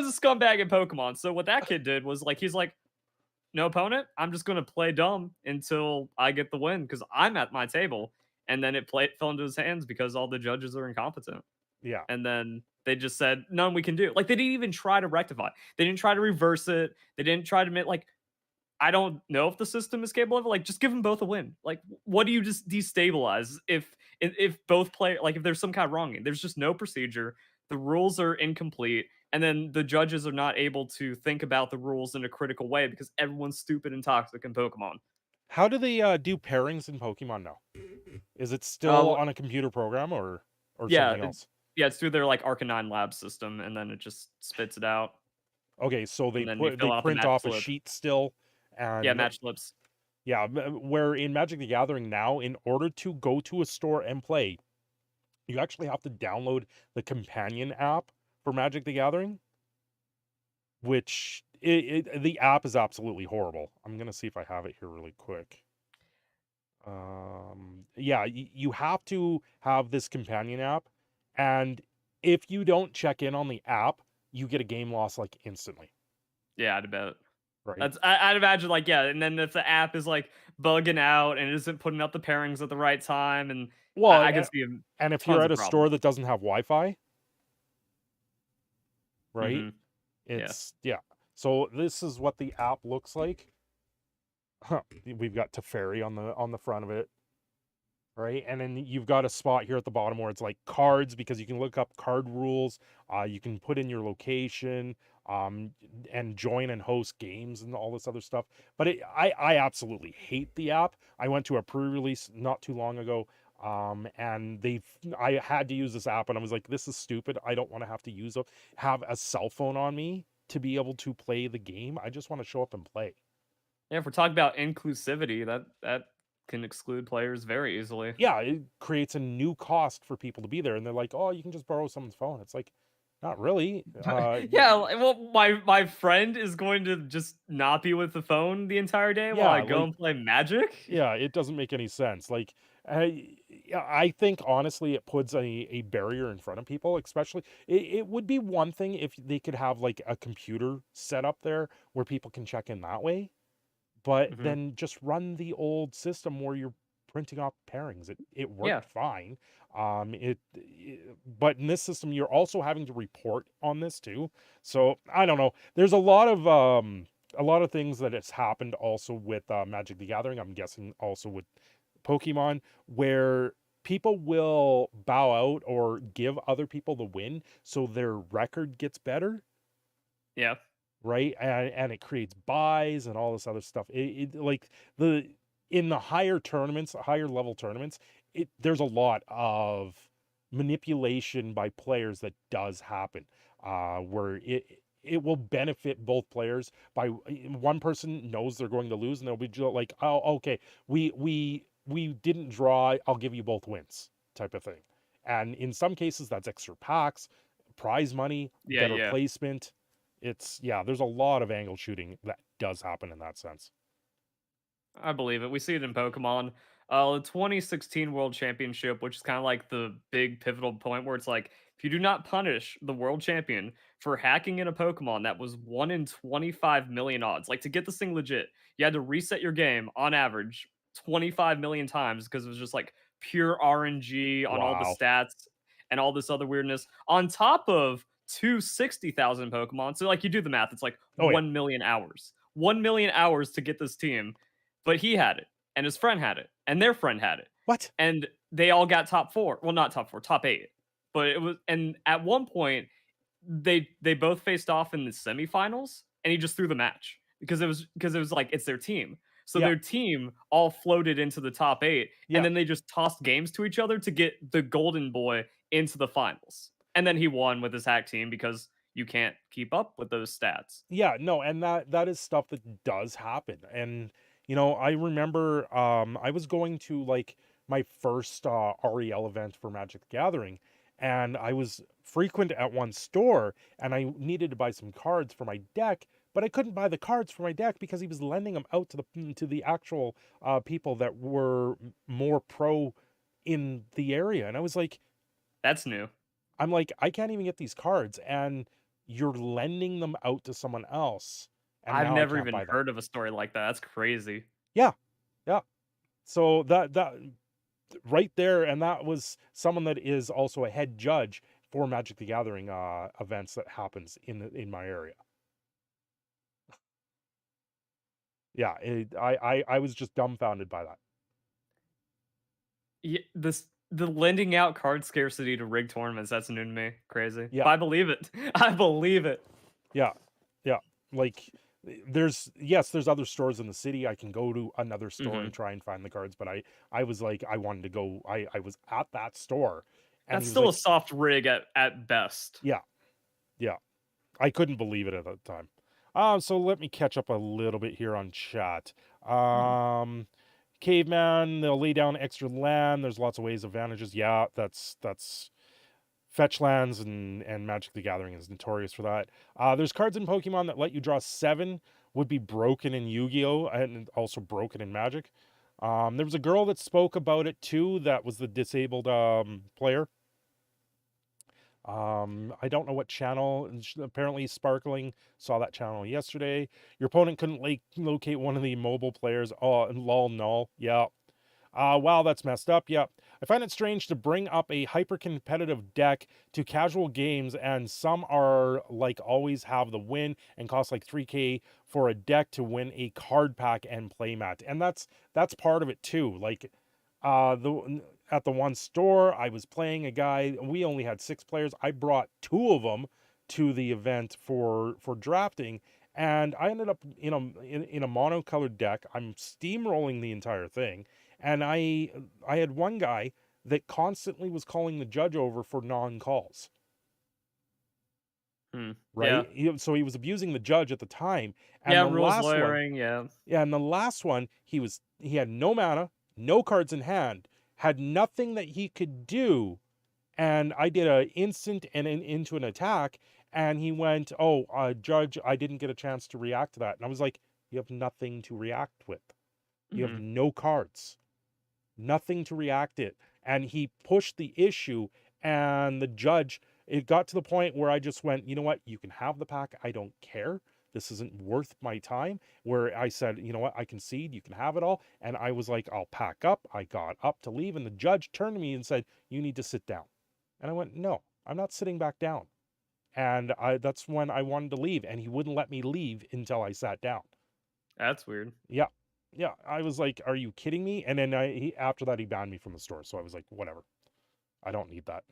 a scumbag in Pokemon. So what that kid did was like he's like, no opponent. I'm just gonna play dumb until I get the win because I'm at my table. And then fell into his hands because all the judges are incompetent. Yeah, And then they just said, none we can do. Like they didn't even try to rectify. They didn't try to reverse it. They didn't try to make like I don't know if the system is capable of it. Like just give them both a win. Like what do you just destabilize if both play like if there's some kind of wronging? There's just no procedure. The rules are incomplete, and then the judges are not able to think about the rules in a critical way because everyone's stupid and toxic in Pokemon. how do they do pairings in Pokemon now? Is it still Uh, on a computer program or yeah, something else? yeah, it's through their like Arcanine lab system, and then it just spits it out, Okay, so and then you they fill out the print match off a slip. sheet still, Yeah, and match slips. yeah, where in Magic the Gathering now, in order to go to a store and play, you actually have to download the companion app for Magic the Gathering, which the app is absolutely horrible. I'm gonna see if I have it here really quick. Yeah, you have to have this companion app, and if you don't check in on the app, you get a game loss like instantly. Yeah, I'd bet. right? I'd imagine, like, yeah, and then if the app is, like, bugging out and it isn't putting up the pairings at the right time, and Well, I can see and if you're tons at of a problems. store that doesn't have Wi-Fi, right? Mhm. Yeah. It's yeah. So this is what the app looks like. Huh. We've got Teferi on the front of it, right? And then you've got a spot here at the bottom where it's like cards because you can look up card rules. You can put in your location, um, and join and host games and all this other stuff. But I absolutely hate the app. I went to a pre-release not too long ago, and I had to use this app, and I was like, this is stupid. I don't want to have to have a cell phone on me to be able to play the game. I just want to show up and play. Yeah, if we're talking about inclusivity, that can exclude players very easily. Yeah, it creates a new cost for people to be there, and they're like, "Oh, you can just borrow someone's phone." It's like, not really. Yeah, well, my friend is going to just not be with the phone the entire day while I Yeah, go like, and play Magic? yeah, it doesn't make any sense. Like, yeah, I think honestly, it puts a barrier in front of people. Especially, it would be one thing if they could have like a computer set up there where people can check in that way. But Mhm. then just run the old system where you're printing off pairings. It Yeah. worked fine. But in this system, you're also having to report on this too. So I don't know. There's a lot of things that has happened also with Magic the Gathering. I'm guessing also with Pokemon, where people will bow out or give other people the win so their record gets better, Yeah. right? And it creates buys and all this other stuff. Like the in the higher tournaments, higher level tournaments, there's a lot of manipulation by players that does happen, where it will benefit both players by one person knows they're going to lose and they'll be like, oh, okay, we didn't draw, I'll give you both wins type of thing. And in some cases that's extra packs, prize money, Yeah, better yeah. placement. It's yeah, there's a lot of angle shooting that does happen in that sense. I believe it. We see it in Pokemon. The 2016 World Championship, which is kind of like the big pivotal point where it's like, if you do not punish the world champion for hacking in a Pokemon that was 1 in 25 million odds, like to get this thing legit, you had to reset your game on average 25 million times because it was just like pure RNG on all the Wow. stats and all this other weirdness on top of 260,000 Pokemon. So, like, you do the math, it's like Oh yeah. 1 million hours. 1 million hours to get this team, but he had it, and his friend had it, and their friend had it, What? and they all got top 4. Well, not top 4, top 8. But it was, and at one point, they both faced off in the semifinals, and he just threw the match because it was like it's their team. So Yeah. their team all floated into the top 8, and Yeah. then they just tossed games to each other to get the golden boy into the finals. And then he won with his hack team because you can't keep up with those stats. Yeah, no, and that is stuff that does happen. And I remember I was going to like my first REL event for Magic the Gathering, and I was frequent at one store and I needed to buy some cards for my deck, but I couldn't buy the cards for my deck because he was lending them out to the actual people that were more pro in the area. And I was like, That's new. I'm like, I can't even get these cards, and you're lending them out to someone else, and I've now I never can't even buy them. heard of a story like that. That's crazy. Yeah, yeah. So that right there, and that was someone that is also a head judge for Magic the Gathering events that happens in my area. Yeah, I was just dumbfounded by that. Yeah, the lending out card scarcity to rig tournaments, that's new to me. Crazy. Yeah, But I believe it. I believe it. yeah, yeah. Like there's other stores in the city. I can go to another store and Mhm. try and find the cards, but I was like I wanted to go. I was at that store, and That's he was still a like, soft rig at best. yeah, yeah. I couldn't believe it at the time. So let me catch up a little bit here on chat. Mhm. Caveman, they'll lay down extra land. There's lots of ways, advantages. Yeah, that's fetch lands and Magic the Gathering is notorious for that. There's cards in Pokemon that let you draw 7, would be broken in Yu-Gi-Oh! And also broken in Magic. There was a girl that spoke about it too, that was the disabled player. I don't know what channel. Apparently, Sparkling saw that channel yesterday. Your opponent couldn't locate one of the mobile players. Oh, and lol, null. Yeah. Wow, that's messed up. Yeah. I find it strange to bring up a hyper competitive deck to casual games, and some are like always have the win and cost like 3K for a deck to win a card pack and playmat. And that's part of it too. Like the at the one store, I was playing a guy. We only had 6 players. I brought 2 of them to the event for drafting, and I ended up in a monocolored deck. I'm steamrolling the entire thing, and I had one guy that constantly was calling the judge over for non-calls. Yeah. Right? So he was abusing the judge at the time. And Yeah, the rules last one, lawyering, yeah. yeah, and the last one, he had no mana, no cards in hand, had nothing that he could do, and I did a instant and into an attack, and he went, "Oh, judge, I didn't get a chance to react to that." And I was like, "You have nothing to react with. You have no cards, nothing to react it." And he pushed the issue, and the judge. It got to the point where I just went, "You know what? You can have the pack. I don't care. This isn't worth my time." Where I said, "You know what? I concede. You can have it all." And I was like, "I'll pack up." I got up to leave, and the judge turned to me and said, "You need to sit down." And I went, "No, I'm not sitting back down." And that's when I wanted to leave, and he wouldn't let me leave until I sat down. That's weird. Yeah. Yeah. I was like, "Are you kidding me?" And then after that, he banned me from the store. So I was like, whatever. I don't need that.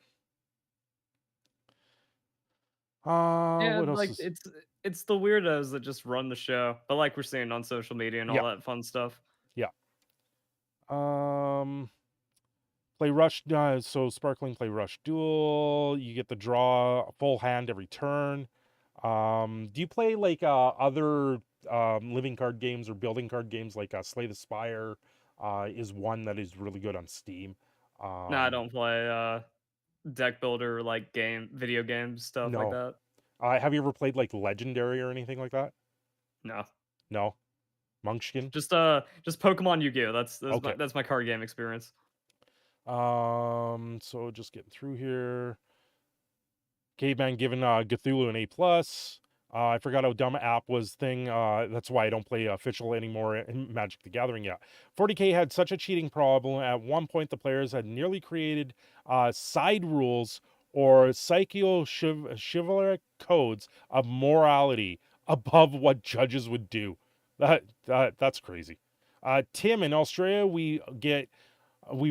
Yeah, What else like is, it's the weirdos that just run the show. But like we're seeing on social media and yeah. all that fun stuff. Yeah. Um, Play Rush, so Sparkling play Rush Duel. You get the draw full hand every turn. Do you play like other living card games or building card games like Slay the Spire? Is one that is really good on Steam. No, I don't play deck builder like video games, stuff like No. that. Have you ever played like Legendary or anything like that? No. No. Munchkin? Just Pokemon Yu-Gi-Oh! Okay. That's my card game experience. So just getting through here. Caveman giving Cthulhu an A+. I forgot how dumb app was thing. That's why I don't play official anymore in Magic the Gathering yet. 40K had such a cheating problem. At one point, the players had nearly created side rules or chivalric codes of morality above what judges would do. That's crazy. Tim, in Australia, we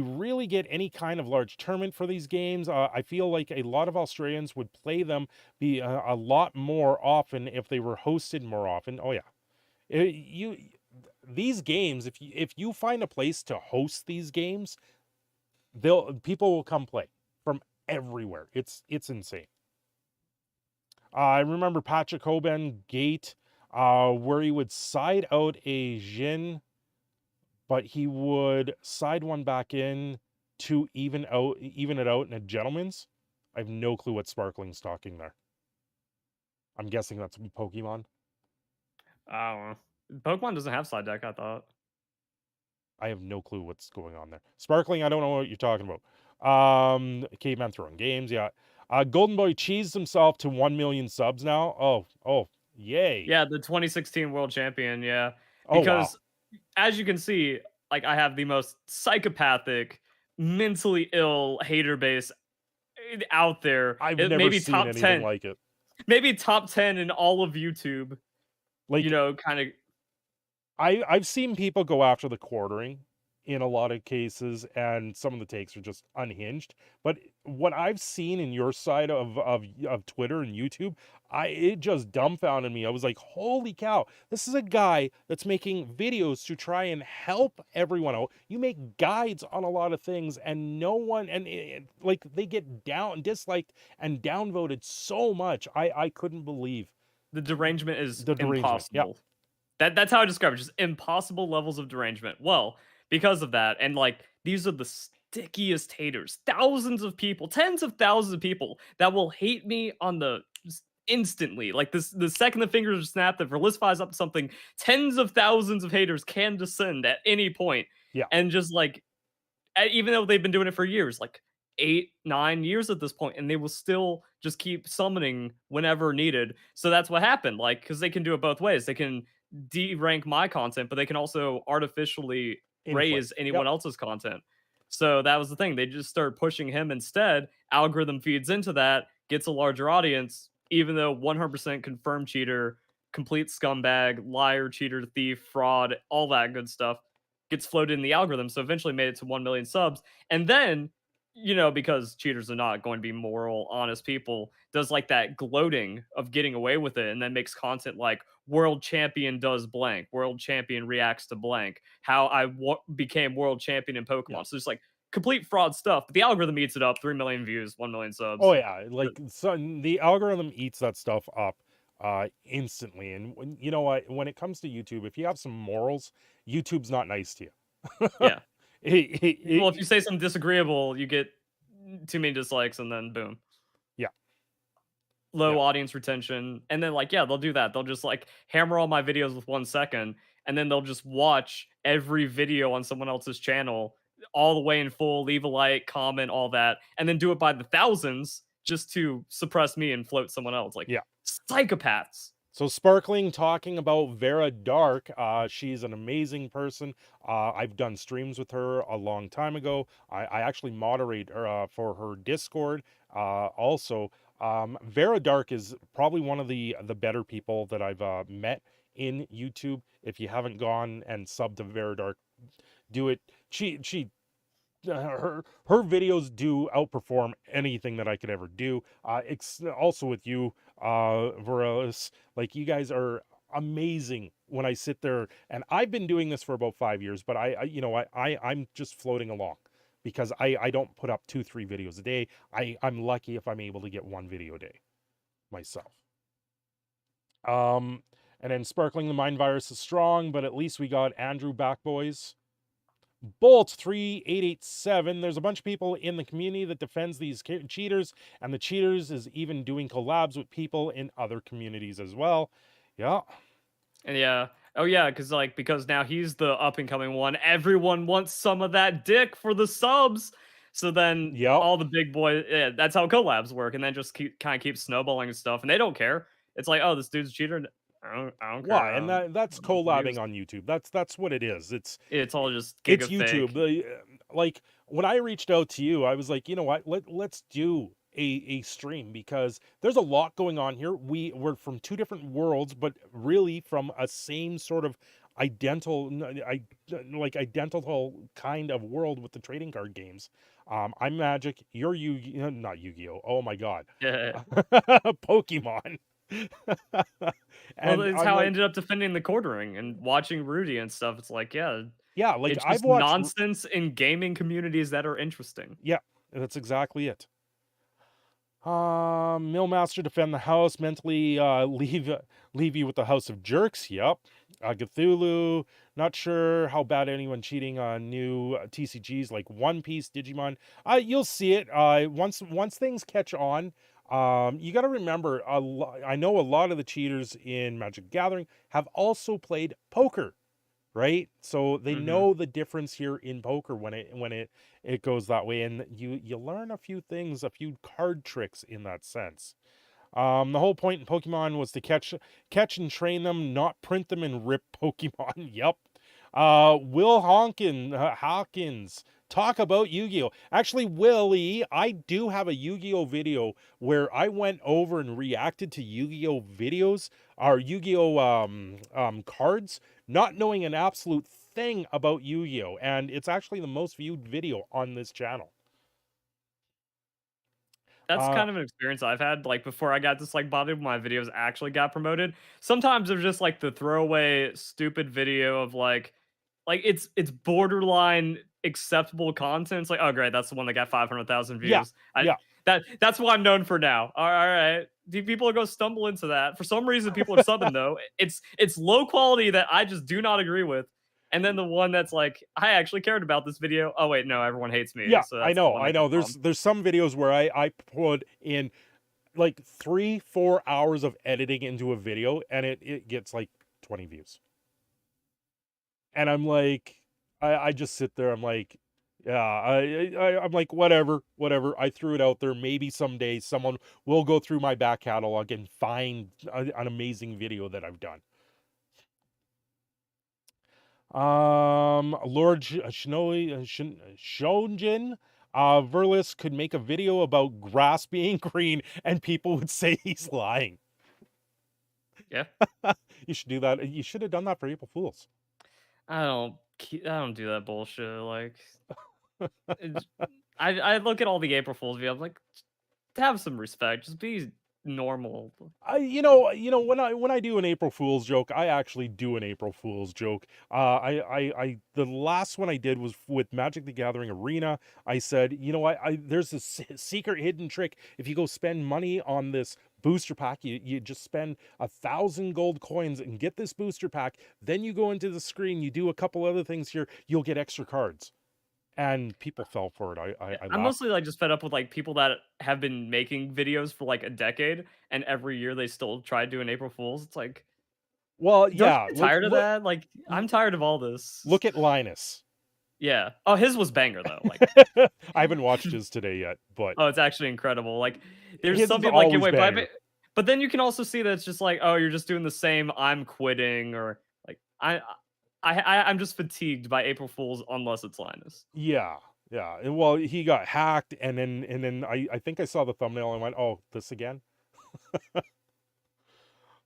really get any kind of large tournament for these games. I feel like a lot of Australians would play them a lot more often if they were hosted more often. Oh yeah, you these games. If you find a place to host these games, people will come play from everywhere. It's insane. I remember Patrick Hoban Gate, where he would side out a Jin, but he would side one back in to even it out in a gentleman's. I have no clue what Sparkling's talking there. I'm guessing that's Pokemon. I don't know. Pokemon doesn't have side deck, I thought. I have no clue what's going on there. Sparkling, I don't know what you're talking about. Caveman throwing games, yeah. Golden Boy cheesed himself to 1 million subs now. Oh, yay. Yeah, the 2016 world champion, yeah. Oh wow. Because as you can see, like I have the most psychopathic, mentally ill hater base out there. I've It never maybe seen top anything 10, like it. maybe top 10 in all of YouTube. Like Kind of. I've seen people go after the quartering in a lot of cases, and some of the takes are just unhinged. But what I've seen in your side of Twitter and YouTube, it just dumbfounded me. I was like, holy cow, this is a guy that's making videos to try and help everyone out. You make guides on a lot of things, and no one like they get disliked and downvoted so much. I couldn't believe The derangement is the derangement. Yeah. impossible. That's how I describe it. Just impossible levels of derangement. Well, because of that, and like these are the stickiest haters. Thousands of people, tens of thousands of people that will hate me on the just instantly. Like the second the fingers are snapped, if Verlisify is up to something, tens of thousands of haters can descend at any point. Yeah. And just like even though they've been doing it for years, like 8, 9 years at this point, and they will still just keep summoning whenever needed. So that's what happened, like, because they can do it both ways. They can de-rank my content, but they can also artificially Inflate. raise Yep. anyone else's content. So that was the thing. They just started pushing him instead. Algorithm feeds into that, gets a larger audience, even though 100% confirmed cheater, complete scumbag, liar, cheater, thief, fraud, all that good stuff gets floated in the algorithm. So eventually made it to 1 million subs. And then, because cheaters are not going to be moral, honest people, does like that gloating of getting away with it and then makes content like world champion does blank, world champion reacts to blank, how I became world champion in Yep. Pokemon. So it's like complete fraud stuff, but the algorithm eats it up. 3 million views, 1 million Oh subs. yeah, like so the algorithm eats that stuff up instantly. And you know what, when it comes to YouTube, if you have some morals, YouTube's not nice to you. Yeah. Well, if you It- say something disagreeable, you get too many dislikes and then boom. yeah, Low yeah. audience retention. And then like, yeah, they'll do that. They'll just like hammer all my videos with 1 second, and then they'll just watch every video on someone else's channel all the way in full, leave a like, comment, all that, and then do it by the thousands just to suppress me and float someone else. Like Yeah. psychopaths. So Sparkling talking about Vera Dark, she's an amazing person. I've done streams with her a long time ago. I actually moderate her, for her Discord. Also, Vera Dark is probably one of the better people that I've met in YouTube. If you haven't gone and subbed to Vera Dark, do it. She her videos do outperform anything that I could ever do. Also with you, Verlis, like you guys are amazing when I sit there, and I've been doing this for about 5 years, but I'm just floating along because I don't put up 2, 3 videos a day. I'm lucky if I'm able to get 1 video a day myself. Um, and then Sparkling the Mind Virus is strong, but at least we got Andrew back, boys. Bolt 3887. There's a bunch of people in the community that defends these cheaters, and the cheaters is even doing collabs with people in other communities as well. Yeah. And yeah. Oh yeah, because now he's the up and coming one. Everyone wants some of that dick for the subs. So then Yep. all the big boys, yeah, that's how collabs work, and then just keep snowballing and stuff, and they don't care. It's like, oh, this dude's a cheater. I don't care. Why? And that's collabing on YouTube. That's what it is. It's all just It's giga YouTube. fake. Like when I reached out to you, I was like, you know what? Let's do a stream because there's a lot going on here. We're from 2 different worlds, but really from a same sort of identical kind of world with the trading card games. I'm Magic. You're not Yu-Gi-Oh. Oh my God, Yeah. Pokemon. Well, And it's I'm how I like, ended up defending the quartering and watching Rudy and stuff. It's like, yeah, yeah, like it's I've just watched. nonsense in gaming communities that are interesting. Yeah, that's exactly it. Millmaster defend the house, mentally leave you with the house of jerks. Yep. Cthulhu, not sure how bad anyone cheating on new TCGs like One Piece, Digimon. You'll see it. Once things catch on. You got to remember, I know a lot of the cheaters in Magic the Gathering have also played poker, right? So they Mhm. know the difference here in poker when it goes that way, and you learn a few things, a few card tricks in that sense. The whole point in Pokemon was to catch and train them, not print them and rip Pokemon. Yep. Will Hawkins, talk about Yu-Gi-Oh. Actually, Willie, I do have a Yu-Gi-Oh video where I went over and reacted to Yu-Gi-Oh videos, or Yu-Gi-Oh cards, not knowing an absolute thing about Yu-Gi-Oh, and it's actually the most viewed video on this channel. That's Uh, kind of an experience I've had, like, before I got this, like, body my videos actually got promoted. Sometimes they're just, like, the throwaway stupid video of, it's borderline acceptable content. It's like, "Oh, great, that's the one that got 500,000 yeah, views." yeah. That's what I'm known for now. Alright. Do people are gonna stumble into that. For some reason, people are subbing, though. It's low quality that I just do not agree with. And then the one that's like, "I actually cared about this video." Oh, wait, no, everyone hates me, Yeah, so I that's the know, one I that gets know. bombed. There's some videos where I put in like 3, 4 hours of editing into a video, and it gets like 20 views. And I'm like, I just sit there, I'm like, Yeah, I'm like, whatever, whatever. I threw it out there. Maybe someday someone will go through my back catalog and find an amazing video that I've done. Lord Shonjin, Verlis could make a video about grass being green, and people would say he's lying. Yeah. You should do that. You should have done that for April Fools. I don't do that bullshit. Like, it's, I look at all the April Fools videos. I'm like, have some respect. Just be normal. When I do an April Fool's joke, I actually do an April Fool's joke. The last one I did was with Magic the Gathering Arena. I said, you know what, there's this secret hidden trick. If you go spend money on this booster pack, you just spend 1,000 gold coins and get this booster pack. Then you go into the screen, you do a couple other things here, you'll get extra cards. And people fell for it. I I'm laughed. mostly like just fed up with like people that have been making videos for like a decade, and every year they still try doing April Fools. It's like, Well, don't you yeah, get like tired of that? Like, I'm tired of all this. look at Linus. Yeah. Oh, his was banger though. Like, I haven't watched his today yet, but oh, it's actually incredible. Like, there's his some is people like, yeah, always wait, banger. but then you can also see that it's just like, oh, you're just doing the same. I'm quitting, or like, I'm just fatigued by April Fools unless it's Linus. Yeah, yeah. Well, he got hacked, and then I think I saw the thumbnail and went, "Oh, this again."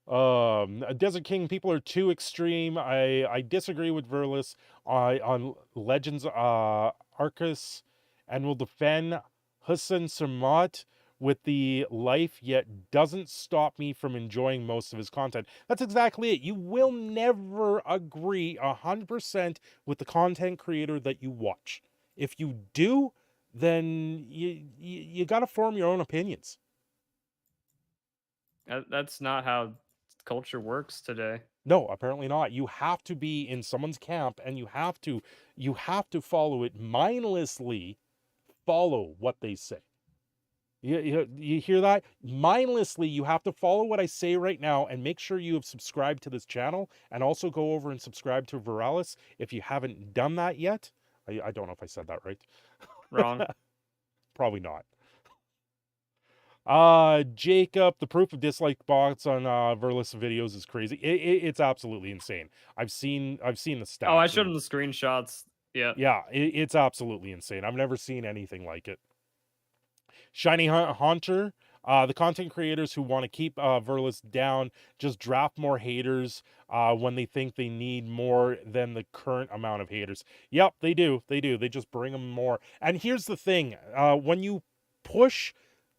Desert King, people are too extreme. I disagree with Verlis on Legends Arcus, and will defend Hussein Samat with the life, yet doesn't stop me from enjoying most of his content. That's exactly it. You will never agree 100% with the content creator that you watch. If you do, then you got to form your own opinions. That's not how culture works today. No, apparently not. You have to be in someone's camp, and you have to follow it mindlessly. Follow what they say. You hear that? Mindlessly, you have to follow what I say right now, and make sure you have subscribed to this channel, and also go over and subscribe to Viralis if you haven't done that yet. I don't know if I said that right. Wrong. Probably not. Jacob, the proof of dislike bots on Verlis videos is crazy. It's absolutely insane. I've seen the stats. Oh, I showed him the screenshots. Yeah. Yeah, it's absolutely insane. I've never seen anything like it. Shiny Haunter, the content creators who want to keep Verlis down just draft more haters when they think they need more than the current amount of haters. Yep, they do. They do. They just bring them more. And here's the thing: when you push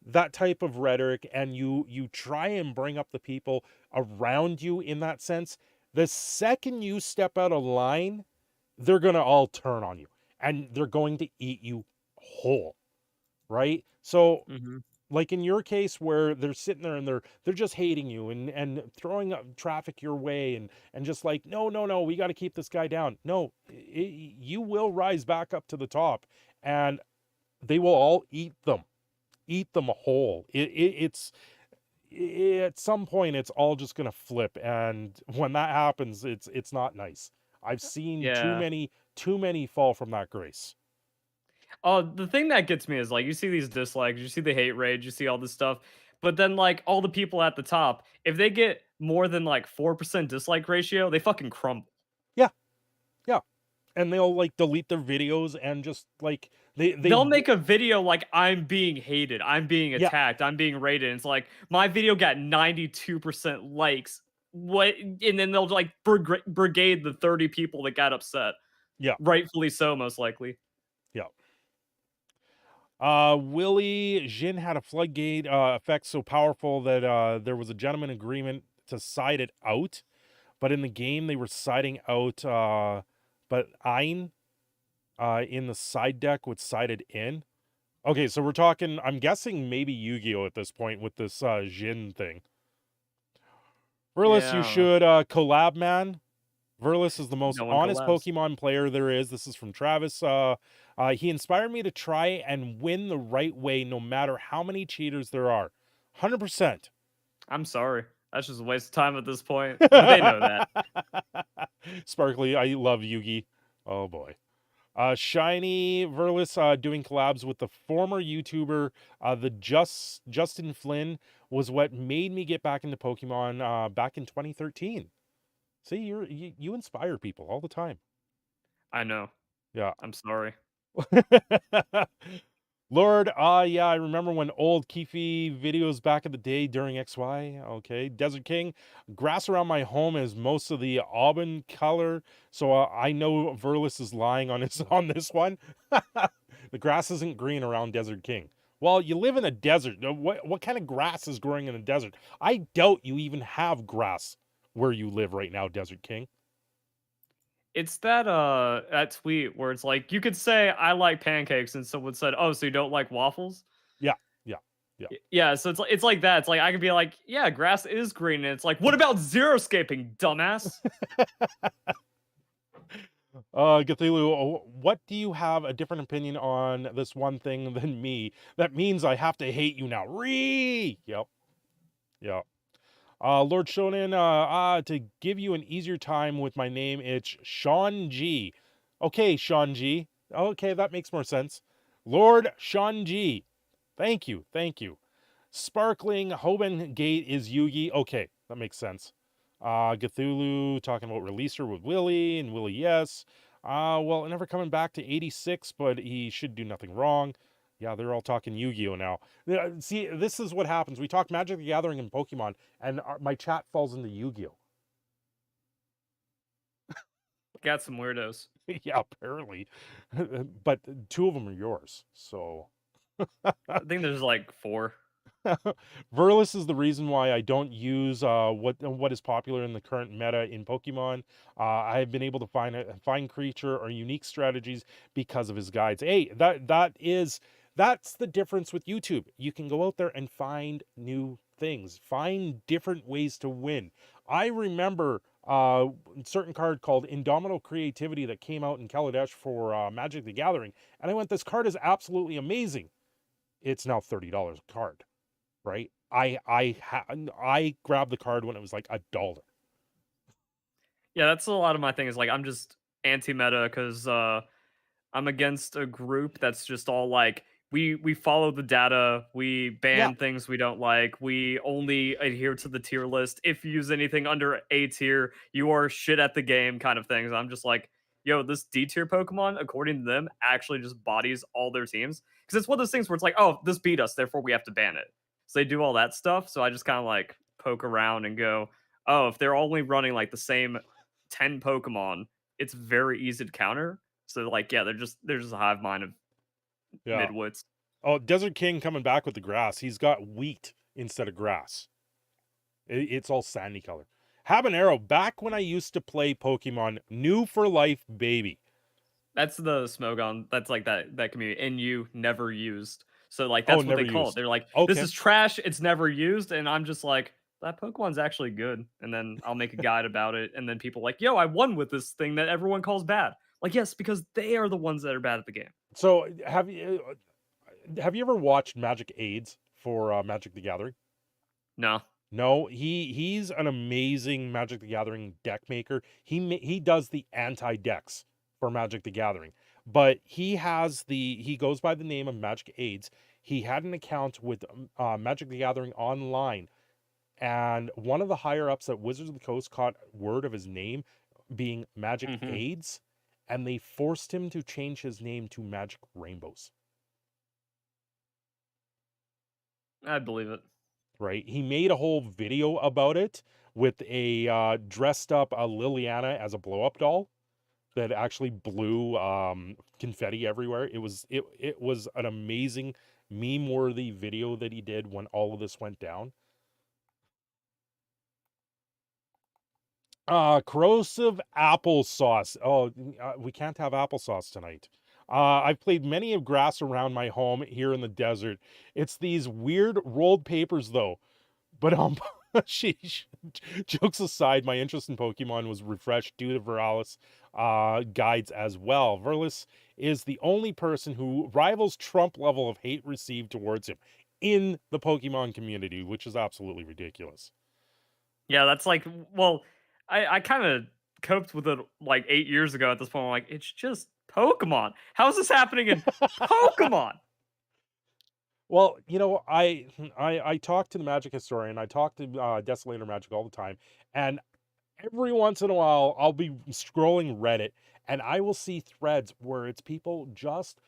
that type of rhetoric and you try and bring up the people around you in that sense, the second you step out of line, they're going to all turn on you, and they're going to eat you whole, right? So like in your case, where they're sitting there and they're just hating you and throwing up traffic your way, and just like, no, we got to keep this guy down. No, you will rise back up to the top, and they will all eat them whole. It's at some point it's all just gonna flip, and when that happens, it's not nice. I've seen Yeah. too many fall from that grace. Oh, the thing that gets me is like you see these dislikes, you see the hate rage, you see all this stuff, but then like all the people at the top, if they get more than like 4% dislike ratio, they fucking crumble. Yeah, yeah, and they'll like delete their videos, and just like They'll make a video like I'm being hated, I'm being yeah, attacked, I'm being raided. And it's like my video got 92% likes. What? And then they'll like brigade the 30 people that got upset. yeah, Rightfully so, most likely. yeah. Willie Jin had a floodgate effect so powerful that there was a gentleman agreement to side it out, but in the game they were siding out but Ein in the side deck would side it in. Okay, so we're talking, I'm guessing maybe Yu-Gi-Oh at this point with this Jin thing. Verlis, you Yeah, should collab, man. Verlis is the most no one honest collabs. Pokemon player there is. This is from Travis. He inspired me to try and win the right way, no matter how many cheaters there are. 100%. I'm sorry. That's just a waste of time at this point. But they know that. Sparkly, I love Yugi. Oh boy. Shiny Verlis doing collabs with the former YouTuber, the Justin Flynn, was what made me get back into Pokemon back in 2013. See, you inspire people all the time. I know. Yeah. I'm sorry. Lord, yeah, I remember when old Keefy videos back in the day during XY. Okay, Desert King, grass around my home is most of the auburn color, so I know Verlis is lying on his on this one. The grass isn't green around Desert King. Well, you live in a desert. What kind of grass is growing in a desert? I doubt you even have grass where you live right now, Desert King. It's that tweet where it's like you could say I like pancakes and someone said, "Oh, so you don't like waffles?" Yeah, yeah, yeah. Yeah, so it's like that. It's like I could be like, "Yeah, grass is green." And it's like, "What about xeriscaping, dumbass?" Cthulhu, what do you have a different opinion on this one thing than me? That means I have to hate you now. Yep, yep. Lord Shonen, to give you an easier time with my name, it's Sean G. Okay, Sean G. Okay, that makes more sense. Lord Sean G. Thank you, thank you. Sparkling Hoban Gate is Yugi. Okay, that makes sense. Cthulhu talking about releaser with Willie and Willie, yes. Well, never coming back to 86, but he should do nothing wrong. Yeah, they're all talking Yu-Gi-Oh now. See, this is what happens. We talk Magic the Gathering and Pokemon, and my chat falls into Yu-Gi-Oh. Got some weirdos. Yeah, apparently. But two of them are yours, so. I think there's like 4. Verlis is the reason why I don't use what is popular in the current meta in Pokemon. I have been able to find creature or unique strategies because of his guides. Hey, that's the difference with YouTube. You can go out there and find new things, find different ways to win. I remember a certain card called Indomitable Creativity that came out in Kaladesh for Magic the Gathering, and I went, this card is absolutely amazing. It's now $30 a card, right? I grabbed the card when it was like $1. Yeah, that's a lot of my thing is like I'm just anti-meta because I'm against a group that's just all like we follow the data, we Yeah, ban things we don't like, we only adhere to the tier list. If you use anything under A tier, you are shit at the game kind of things. I'm just like, yo, this D tier Pokemon, according to them, actually just bodies all their teams. Because it's one of those things where it's like, oh, this beat us, therefore we have to ban it. So they do all that stuff. So I just kind of like poke around and go, oh, if they're only running like the same 10 Pokemon, it's very easy to counter. So like, yeah, they're just a hive mind of yeah. midwits. Oh, Desert King coming back with the grass. He's got wheat instead of grass. It's all sandy color. Habanero, back when I used to play Pokemon, new for life, baby. That's the Smogon. That's like that community. And you never used. So like Oh, that's what never they call it. used. They're like, this Okay. is trash. It's never used. And I'm just like, that Pokemon's actually good. And then I'll make a guide about it. And then people like, yo, I won with this thing that everyone calls bad. Like, yes, because they are the ones that are bad at the game. So have you ever watched Magic Aids for Magic the Gathering? No. No, he's an amazing Magic the Gathering deck maker. He does the anti decks for Magic the Gathering, but he goes by the name of Magic Aids. He had an account with Magic the Gathering online, and one of the higher ups at Wizards of the Coast caught word of his name being Magic Hmm. Aids, and they forced him to change his name to Magic Rainbows. I believe it. Right? He made a whole video about it with a dressed up Liliana as a blow up doll that actually blew confetti everywhere. It was an amazing meme worthy video that he did when all of this went down. Corrosive applesauce. Oh, we can't have applesauce tonight. I've played many of grass around my home here in the desert. It's these weird rolled papers though. But sheesh. Jokes aside, my interest in Pokemon was refreshed due to Verlis guides as well. Verlis is the only person who rivals Trump level of hate received towards him in the Pokemon community, which is absolutely ridiculous. Yeah, that's like, well, I kind of coped with it like 8 years ago at this point. I'm like, it's just Pokemon. How is this happening in Pokemon? Well, I talk to the Magic historian. I talk to Desolator Magic all the time, and every once in a while, I'll be scrolling Reddit, and I will see threads where it's people just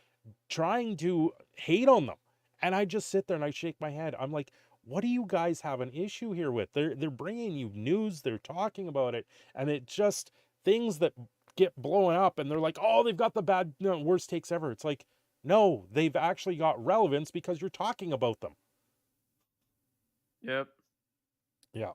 trying to hate on them, and I just sit there and I shake my head. I'm like, what do you guys have an issue here with? They're bringing you news, they're talking about it, and it just things that get blown up, and they're like, oh, they've got the bad, worst takes ever. It's like, no, they've actually got relevance because you're talking about them. Yep. Yeah.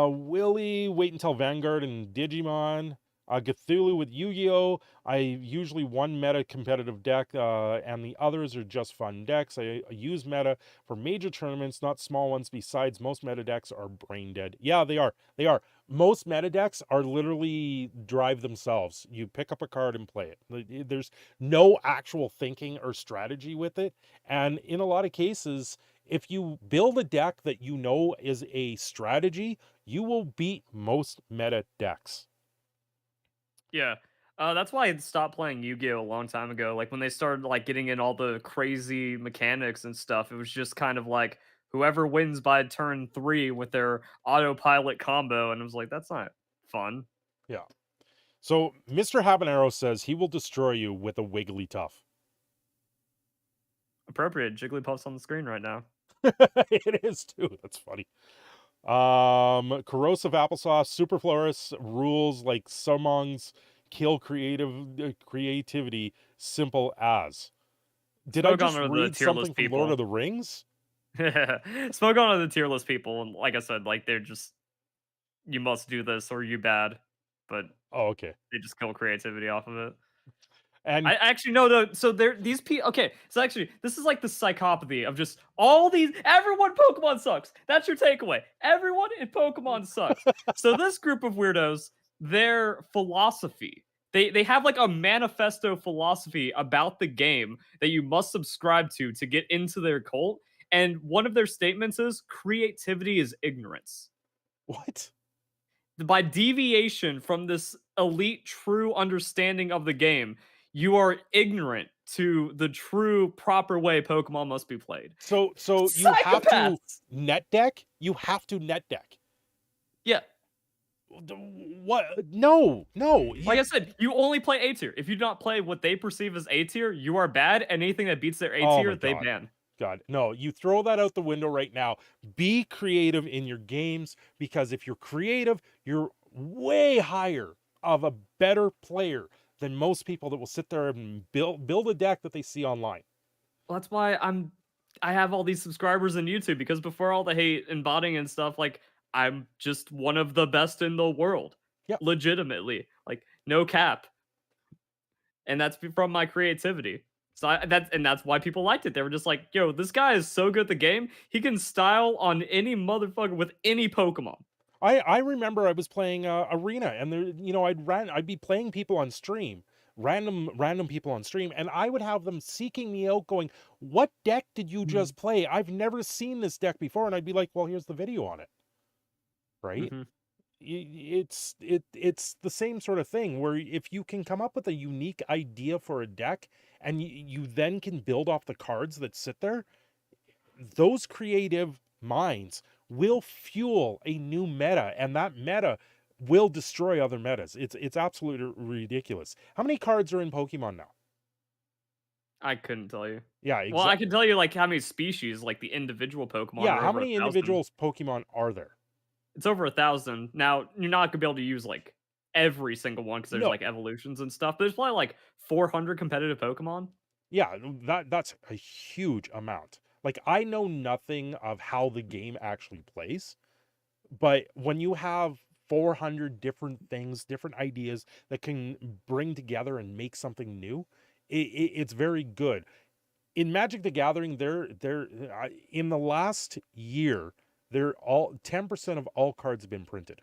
Willie, wait until Vanguard and Digimon. Cthulhu with Yu-Gi-Oh! I usually one meta competitive deck, and the others are just fun decks. I use meta for major tournaments, not small ones. Besides, most meta decks are brain dead. Yeah, they are. They are. Most meta decks are literally drive themselves. You pick up a card and play it. There's no actual thinking or strategy with it. And in a lot of cases, if you build a deck that you know is a strategy, you will beat most meta decks. Yeah. That's why I stopped playing Yu-Gi-Oh a long time ago. Like when they started like getting in all the crazy mechanics and stuff, it was just kind of like whoever wins by turn 3 with their autopilot combo, and I was like, that's not fun. Yeah. So Mr. Habanero says he will destroy you with a Wigglytuff. Appropriate. Jigglypuff's on the screen right now. It is too. That's funny. Corrosive applesauce, superflorous rules like Summon's kill creativity, simple as. Did I Smoke just on are the read tier list something from Lord people. of the Rings? Smoke on are the tier list people, and like I said, like they're just you must do this or you bad, but Oh, okay. they just kill creativity off of it. And I actually know the so there these people. Okay, so actually this is like the psychopathy of just all these. Everyone Pokemon sucks. That's your takeaway. Everyone in Pokemon sucks. So this group of weirdos, their philosophy. They have like a manifesto philosophy about the game that you must subscribe to get into their cult. And one of their statements is creativity is ignorance. what? By deviation from this elite true understanding of the game, you are ignorant to the true proper way Pokemon must be played. So you have to Psychopaths. net deck? You have to net deck. Yeah. What? No, no. Like I said, you only play A tier. If you do not play what they perceive as A tier, you are bad. Anything that beats their A Oh tier, my they God. ban. God, no, you throw that out the window right now. Be creative in your games, because if you're creative, you're way higher of a better player than most people that will sit there and build a deck that they see online. Well, that's why I have all these subscribers on YouTube because before all the hate and botting and stuff, like I'm just one of the best in the world. Yep. Legitimately. Like no cap. And that's from my creativity. So that's why people liked it. They were just like, "Yo, this guy is so good at the game. He can style on any motherfucker with any Pokemon." I remember I was playing Arena, and there, I'd be playing people on stream, random people on stream, and I would have them seeking me out, going, "What deck did you just play? I've never seen this deck before." And I'd be like, "Well, here's the video on it." Right? Mm-hmm. It's the same sort of thing where if you can come up with a unique idea for a deck, and you then can build off the cards that sit there, those creative minds will fuel a new meta, and that meta will destroy other metas. It's absolutely ridiculous. How many cards are in Pokemon now? I couldn't tell you. Yeah, Well, I exactly. can tell you like how many species, like the individual Pokemon Yeah, are how over many 1,000. individuals Pokemon are there? It's over 1,000. Now, you're not gonna be able to use like every single one because there's No. like evolutions and stuff. But there's probably like 400 competitive Pokemon. Yeah, that's a huge amount. Like, I know nothing of how the game actually plays, but when you have 400 different things, different ideas that can bring together and make something new, it's very good. In Magic the Gathering, in the last year, they're all 10% of all cards have been printed.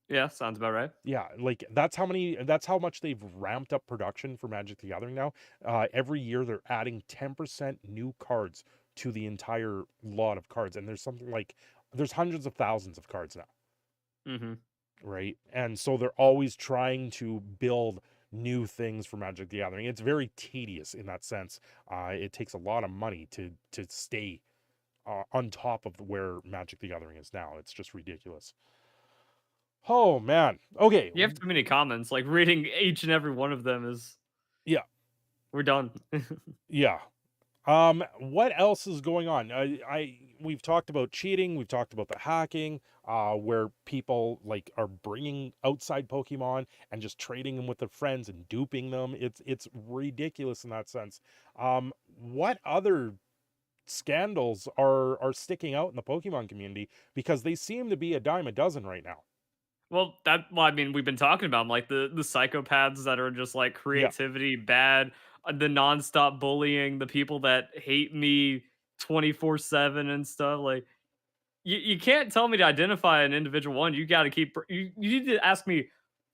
Yeah, sounds about right. Yeah, like that's how much they've ramped up production for Magic the Gathering now. Every year they're adding 10% new cards to the entire lot of cards, and there's something like there's hundreds of thousands of cards now. Mhm. right? And so they're always trying to build new things for Magic the Gathering. It's very tedious in that sense. It takes a lot of money to stay on top of where Magic the Gathering is now. It's just ridiculous. Oh man. Okay. You have too many comments, like, reading each and every one of them is Yeah. we're done. Yeah. What else is going on? We've talked about cheating, we've talked about the hacking, where people like are bringing outside Pokemon and just trading them with their friends and duping them. It's ridiculous in that sense. What other scandals are sticking out in the Pokemon community, because they seem to be a dime a dozen right now. Well, I mean, we've been talking about 'em, like, the psychopaths that are just, like, Yeah. creativity bad, the nonstop bullying, the people that hate me 24/7 and stuff, like, you can't tell me to identify an individual one, you gotta keep you need to ask me,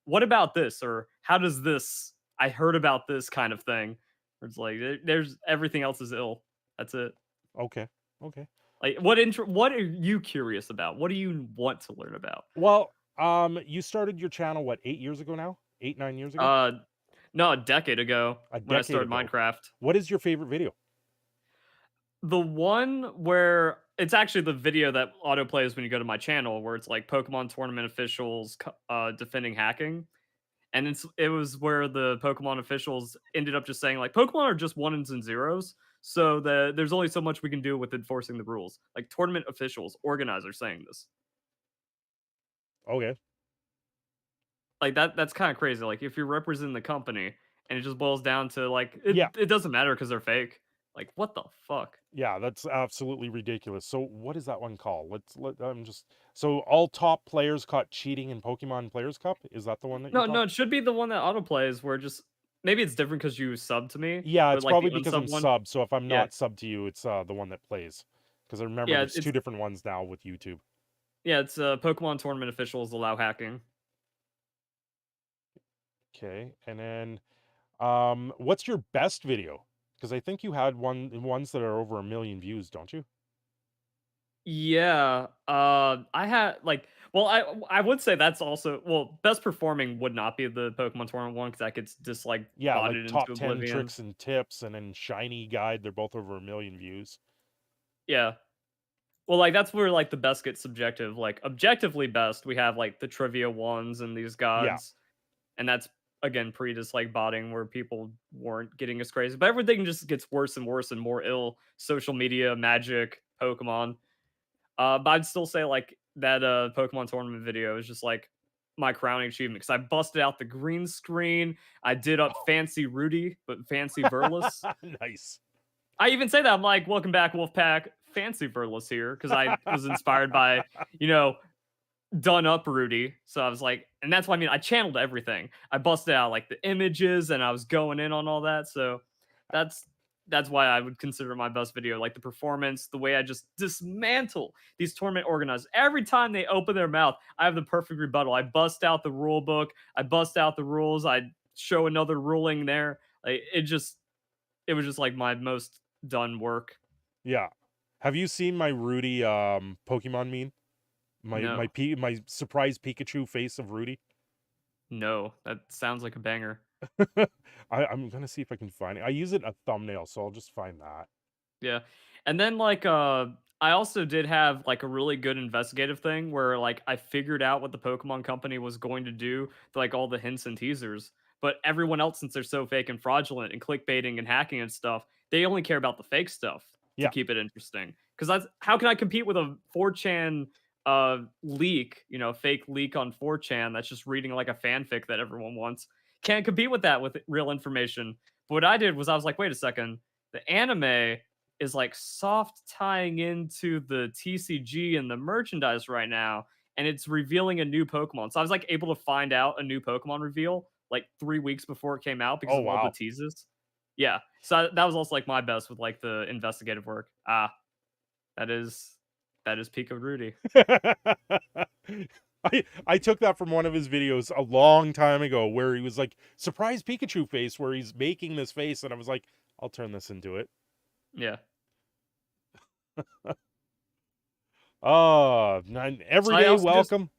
"What about this?" Or, "How does this I heard about this," kind of thing. It's like, there's everything else is ill. That's it. Okay. Okay. Like, what are you curious about? What do you want to learn about? Well, you started your channel what, 8 years ago now? 8, 9 years ago? Uh, no, a decade ago A when I decade started ago. Minecraft. What is your favorite video? The one where it's actually the video that autoplays when you go to my channel, where it's like Pokemon tournament officials defending hacking. And it was where the Pokemon officials ended up just saying like Pokemon are just ones and zeros, so there's only so much we can do with enforcing the rules. Like tournament officials, organizers saying this. Okay. Like that's kind of crazy. Like if you're representing the company and it just boils down to like it Yeah. it doesn't matter because they're fake. Like what the fuck? Yeah, that's absolutely ridiculous. So what is that one called? I'm just so all top players caught cheating in Pokemon Players Cup. Is that the one that you're No, talking? no, it should be the one that autoplays where just maybe it's different because you sub to me, Yeah, but it's like the probably because I'm unsub one, sub. So if I'm yeah, not sub to you, it's the one that plays. Because I remember yeah, there's two it's different ones now with YouTube. it's Pokemon tournament officials allow hacking. Okay, and then what's your best video? Because I think you had ones that are over 1 million views, don't you? Yeah, I had like, well, I would say that's also well, best performing would not be the Pokemon tournament one because that gets just like Yeah, like botted top into 10 oblivion. tricks and tips, and then shiny guide. They're both over 1 million views. Yeah, well, like that's where like the best gets subjective. Like objectively best, we have like the trivia ones and these Yeah, gods, and that's again pre just like botting where people weren't getting as crazy, but everything just gets worse and worse and more ill. Social media, magic, Pokemon. But I'd still say like that Pokemon tournament video is just like my crowning achievement because I busted out the green screen. I did up fancy Rudy, but fancy Verlis. nice. I even say that I'm like, welcome back, Wolfpack. Fancy Verlis here because I was inspired by you know done up Rudy. So I was like, and that's why I mean I channeled everything. I busted out like the images and I was going in on all that. So that's that's why I would consider my best video. Like the performance, the way I just dismantle these tournament organizers. Every time they open their mouth, I have the perfect rebuttal. I bust out the rule book, I bust out the rules, I show another ruling there. Like it was just like my most done work. Yeah. Have you seen my Rudy Pokemon meme? No. My surprise Pikachu face of Rudy. No. That sounds like a banger. I'm gonna see if I can find it. I use it a thumbnail, so I'll just find that. Yeah. And then like I also did have like a really good investigative thing where like I figured out what the Pokemon company was going to do, like all the hints and teasers. But everyone else, since they're so fake and fraudulent and clickbaiting and hacking and stuff, they only care about the fake stuff to Yeah, keep it interesting. Because that's how can I compete with a 4chan leak, fake leak on 4chan that's just reading like a fanfic that everyone wants. Can't compete with that with real information. But what I did was I was like, wait a second, the anime is like soft tying into the TCG and the merchandise right now, and it's revealing a new Pokemon. So I was like able to find out a new Pokemon reveal like 3 weeks before it came out because oh of all the wow. teases. Yeah, so that was also like my best with like the investigative work. That is that is peak of Rudy. I took that from one of his videos a long time ago where he was like surprise Pikachu face where he's making this face, and I was like, I'll turn this into it. Yeah. Oh, So I everyday also just welcome.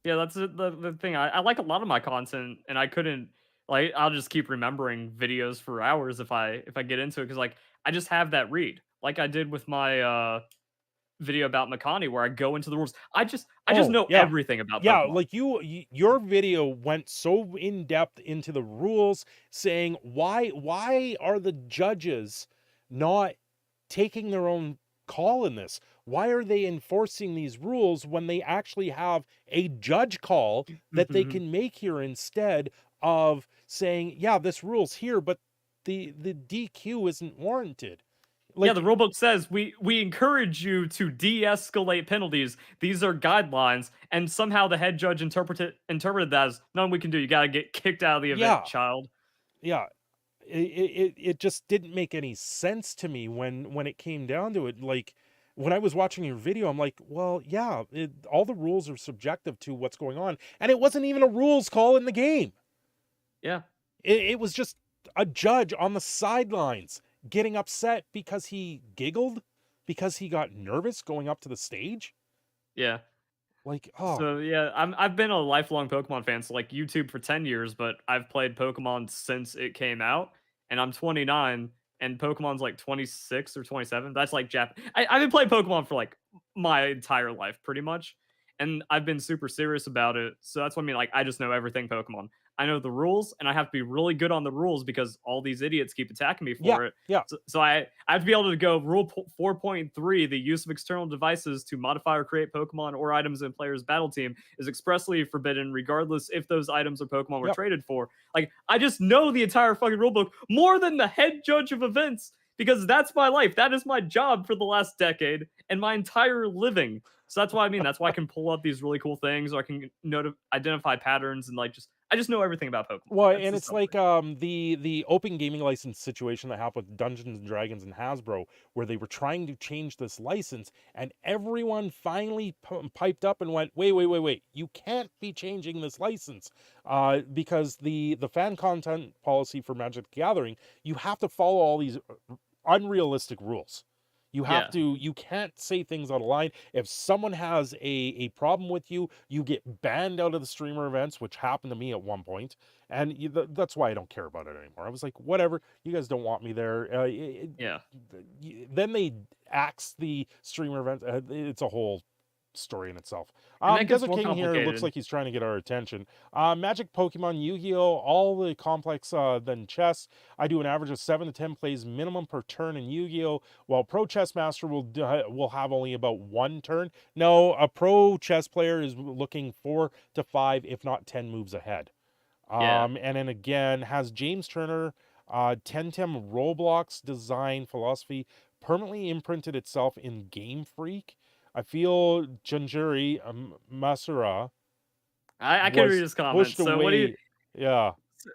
Yeah, that's the thing. I like a lot of my content, and I couldn't like I'll just keep remembering videos for hours if I get into it because like I just have that read like I did with my video about Makani where I go into the rules. I just Oh, know yeah. everything about Yeah, Pokemon. like your video went so in depth into the rules, saying why are the judges not taking their own call in this? Why are they enforcing these rules when they actually have a judge call that they Mhm. can make here instead of saying, yeah, this rule's here, but the DQ isn't warranted. Yeah, the Like, rulebook says we encourage you to de-escalate penalties. These are guidelines, and somehow the head judge interpreted that as nothing we can do. You got to get kicked out of the event, yeah, child. yeah. It just didn't make any sense to me when it came down to it. Like, when I was watching your video, I'm like, well, yeah, all the rules are subjective to what's going on, and it wasn't even a rules call in the game. Yeah, It was just a judge on the sidelines getting upset because he giggled, because he got nervous going up to the stage. yeah. Like, oh, So yeah, I've been a lifelong Pokemon fan, so like YouTube for 10 years, but I've played Pokemon since it came out, and I'm 29, and Pokemon's like 26 or 27. That's like I've been playing Pokemon for like my entire life, pretty much, and I've been super serious about it. So that's what I mean. Like I just know everything Pokemon. I know the rules, and I have to be really good on the rules because all these idiots keep attacking me yeah, for it. yeah, So I have to be able to go rule 4.3, the use of external devices to modify or create Pokemon or items in player's battle team is expressly forbidden, regardless if those items or Pokemon were yep. traded for. Like, I just know the entire fucking rulebook more than the head judge of events because that's my life. That is my job for the last decade and my entire living. So that's why I mean. That's why I can pull up these really cool things, or I can identify patterns and like just I just know everything about Pokemon. Well, That's and the it's summary. like the open gaming license situation that happened with Dungeons and Dragons and Hasbro, where they were trying to change this license, and everyone finally piped up and went, "Wait, wait, wait, wait! You can't be changing this license, because the fan content policy for Magic the Gathering, you have to follow all these unrealistic rules. Yeah, You can't say things out of line. If someone has a problem with you, you get banned out of the streamer events, which happened to me at one point, and that's why I don't care about it anymore. I was like, whatever, you guys don't want me there. yeah. Then they axe the streamer events. It's a whole story in itself. And that gets Desert more King here looks complicated. like he's trying to get our attention. Magic, Pokemon, Yu-Gi-Oh, all the complex than chess. I do an average of 7 to 10 plays minimum per turn in Yu-Gi-Oh, while Pro Chess Master will have only about 1 turn. No, a pro chess player is looking 4 to 5, if not 10 moves ahead. Yeah. And then again, has James Turner, Temtem Roblox design philosophy permanently imprinted itself in Game Freak? I feel Junjuri Masura I can read was his comments. pushed So what do you away. Yeah,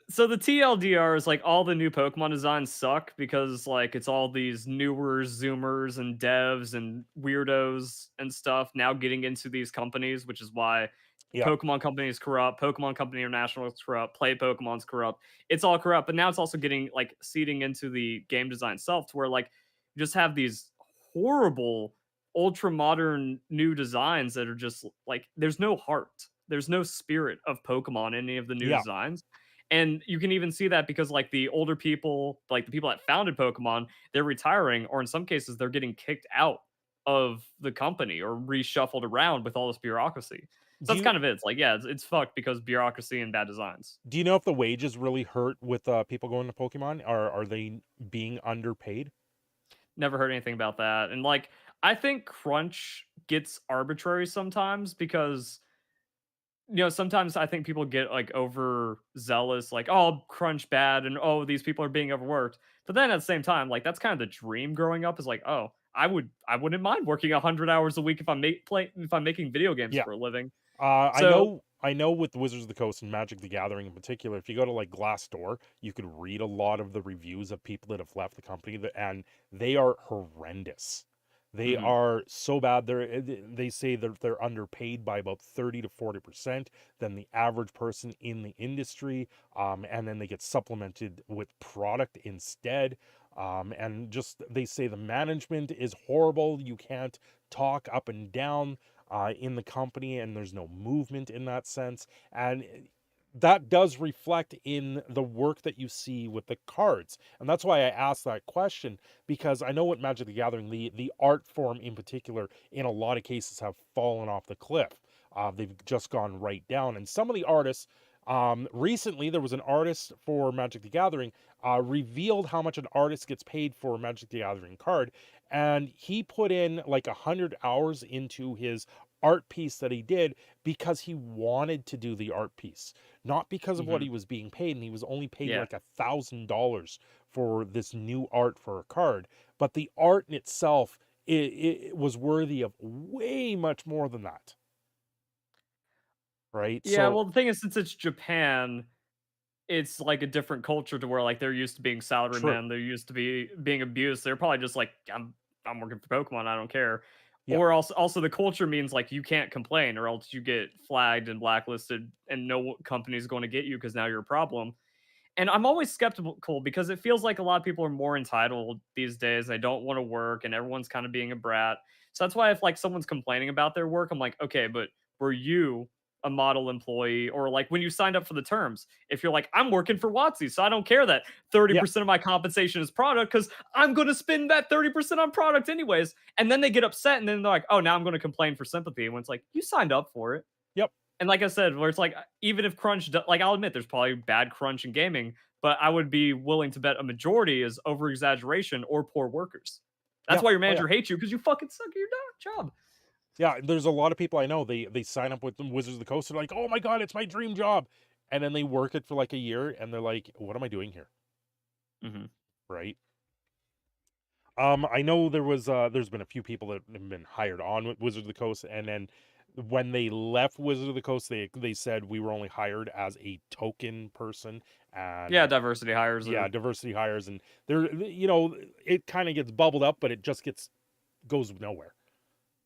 so the TLDR is like all the new Pokemon designs suck because like it's all these newer Zoomers and devs and weirdos and stuff now getting into these companies, which is why yeah, Pokemon Company is corrupt, Pokemon Company International is corrupt, Play Pokemon's corrupt. It's all corrupt, but now it's also getting like seeding into the game design itself to where like you just have these horrible ultra modern new designs that are just like there's no heart. There's no spirit of Pokemon in any of the new yeah. designs. And you can even see that because like the older people, like the people that founded Pokemon, they're retiring, or in some cases, they're getting kicked out of the company or reshuffled around with all this bureaucracy. So Do that's you kind of it. It's like, yeah, it's fucked because bureaucracy and bad designs. do you know if the wages really hurt with people going to Pokemon? Are they being underpaid? Never heard anything about that. And like, I think crunch gets arbitrary sometimes because sometimes I think people get like overzealous, like, oh, crunch bad, and oh, these people are being overworked. But then at the same time, like that's kind of the dream growing up is like, oh, I wouldn't mind working 100 hours a week if if I'm making video games Yeah. for a living. I So know. I know with Wizards of the Coast and Magic the Gathering in particular, if you go to like Glassdoor, you could read a lot of the reviews of people that have left the company, and they are horrendous. They mhm, are so bad. They say that they're underpaid by about 30 to 40% than the average person in the industry. And then they get supplemented with product instead. And just they say the management is horrible. You can't talk up and down. in the company, and there's no movement in that sense. And that does reflect in the work that you see with the cards. And that's why I asked that question, because I know what Magic the Gathering, the art form in particular, in a lot of cases have fallen off the cliff. They've just gone right down. And some of the artists, recently there was an artist for Magic the Gathering, revealed how much an artist gets paid for a Magic the Gathering card. And he put in like 100 hours into his art piece that he did because he wanted to do the art piece, not because of what Hmm. he was being paid. And he was only paid Yeah. like $1,000 for this new art for a card. But the art in itself, it was worthy of way much more than that. Right. Yeah, So well, the thing is, since it's Japan, it's like a different culture to where like they're used to being true. salarymen, they're used to being abused. They're probably just like, I'm working for Pokemon, I don't care. Yeah. Or also the culture means like you can't complain or else you get flagged and blacklisted and no company is going to get you because now you're a problem. And I'm always skeptical because it feels like a lot of people are more entitled these days. They don't want to work and everyone's kind of being a brat. So that's why if like someone's complaining about their work, I'm like, okay, but were you a model employee? Or like when you signed up for the terms, if you're like, I'm working for WotC, so I don't care that Yeah. 30% of my compensation is product because I'm going to spend that 30% on product anyways. And then they get upset and then they're like, oh, now I'm going to complain for sympathy. When it's like, you signed up for it. Yep. And like I said, where it's like, even if like I'll admit there's probably bad crunch in gaming, but I would be willing to bet a majority is over exaggeration or poor workers. That's Yeah. why your Oh yeah. manager hates you because you fucking suck at your job. Yeah. There's a lot of people I know, they sign up with the Wizards of the Coast. They're like, oh my God, it's my dream job. And then they work it for like a year and they're like, what am I doing here? Hmm. Right. I know there's been a few people that have been hired on with Wizard of the Coast, and then when they left Wizard of the Coast, they said we were only hired as a token person, Yeah, and diversity hires yeah, are. diversity hires, and there, it kind of gets bubbled up, but it just goes nowhere,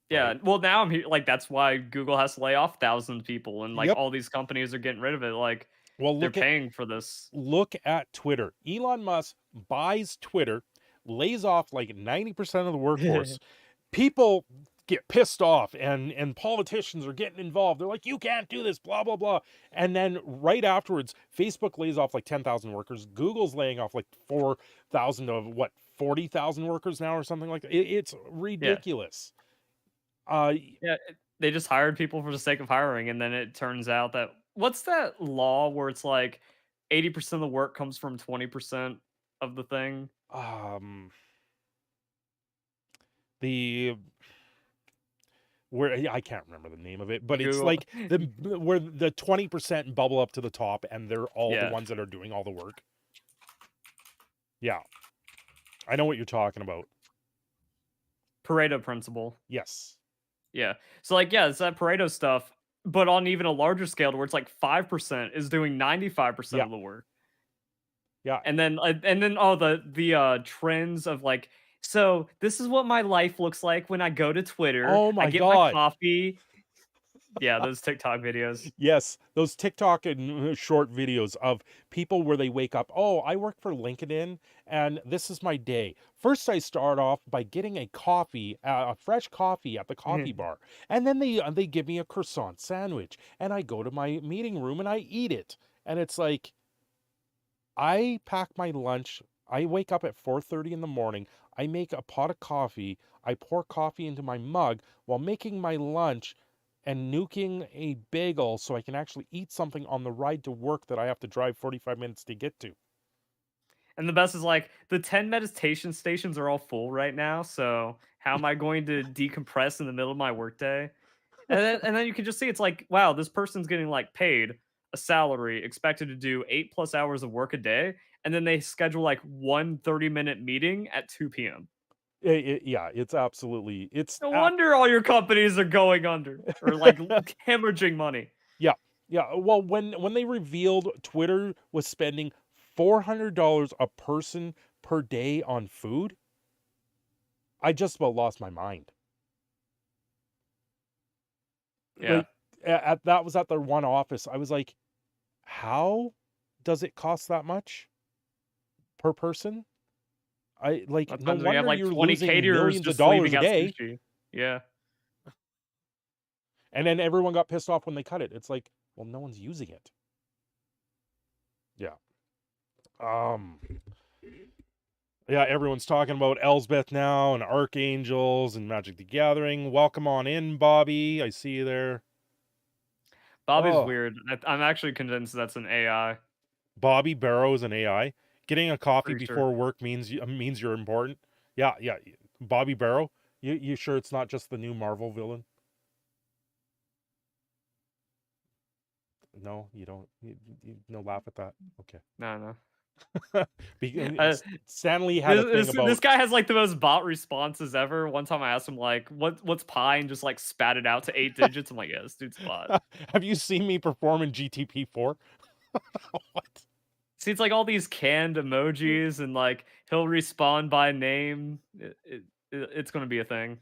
Yeah, right? well now I'm here. Like that's why Google has to lay off thousands of people, and like Yep. all these companies are getting rid of it. Like Well, they're paying for this. look at Twitter. Elon Musk buys Twitter, lays off like 90% of the workforce. People get pissed off, and politicians are getting involved. They're like, you can't do this, blah blah blah. And then right afterwards, Facebook lays off like 10,000 workers. Google's laying off like 4,000 of what, 40,000 workers now or something like that. It's Yeah, ridiculous. Uh yeah. They just hired people for the sake of hiring, and then it turns out that what's that law where it's like 80% of the work comes from 20% of the thing? um the where, yeah, I can't remember the name of it, but it's Google. like the where the 20% bubble up to the top and they're all the Yeah, ones that are doing all the work. Yeah, I know what you're talking about. Pareto principle. Yes. Yeah. So like yeah, it's that Pareto stuff, but on even a larger scale to where it's like 5% is doing 95% Yeah. of the work. Yeah. And then all the trends of like, so this is what my life looks like when I go to Twitter. Oh I my get my God. coffee. Yeah, those TikTok videos. Yes, those TikTok and short videos of people where they wake up. Oh, I work for LinkedIn and this is my day. First, I start off by getting a coffee, a fresh coffee at the coffee bar. And then they give me a croissant sandwich and I go to my meeting room and I eat it. And it's like, I pack my lunch. I wake up at 4:30 in the morning. I make a pot of coffee. I pour coffee into my mug while making my lunch and nuking a bagel so I can actually eat something on the ride to work that I have to drive 45 minutes to get to. And the best is like the 10 meditation stations are all full right now. So how am I going to decompress in the middle of my workday? And then you can just see it's like, wow, this person's getting like paid a salary, expected to do 8+ hours of work a day, and then they schedule like one 30-minute meeting at 2 p.m. Yeah, it's absolutely No wonder all your companies are going under or like hemorrhaging money. yeah. Yeah, well, when they revealed Twitter was spending $400 a person per day on food, I just about lost my mind. Yeah. Like, that was at their one office. I was like, how does it cost that much per person? I like, no Sometimes we have wonder like you're 20 losing caterers millions of just dollars leaving a out day. sushi. Yeah. And then everyone got pissed off when they cut it. It's like, well, no one's using it. Yeah. Um, yeah, everyone's talking about Elsbeth now and archangels and Magic the Gathering. Welcome on in, Bobby. I see you there. Bobby's Oh, weird. I'm actually convinced that's an AI. Bobby Barrows and AI. Getting a coffee Pretty sure. before work means means you're important. Yeah, yeah. Bobby Barrow. You sure it's not just the new Marvel villain? No, you don't. No laugh at that. Okay. No, no. Stanley had a thing This about. guy has like the most bot responses ever. One time I asked him like, what's pi, and just like spat it out to 8 digits. I'm like, yeah, this dude's a bot. Have you seen me perform in GTP4? What? See, it's like all these canned emojis, and like he'll respond by name. It's gonna be a thing.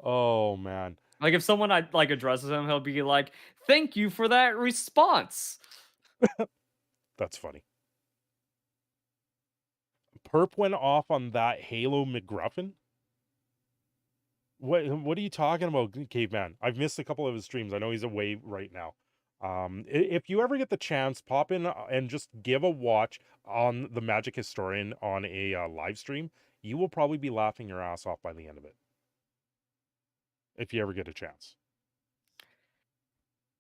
Oh man, Like if someone I like addresses him, he'll be like, "Thank you for that response." that's funny. Perp went off on that Halo McGruffin. What are you talking about, Caveman? I've missed a couple of his streams. I know he's away right now. If you ever get the chance, pop in and just give a watch on the Magic Historian on a live stream. You will probably be laughing your ass off by the end of it. If you ever get a chance.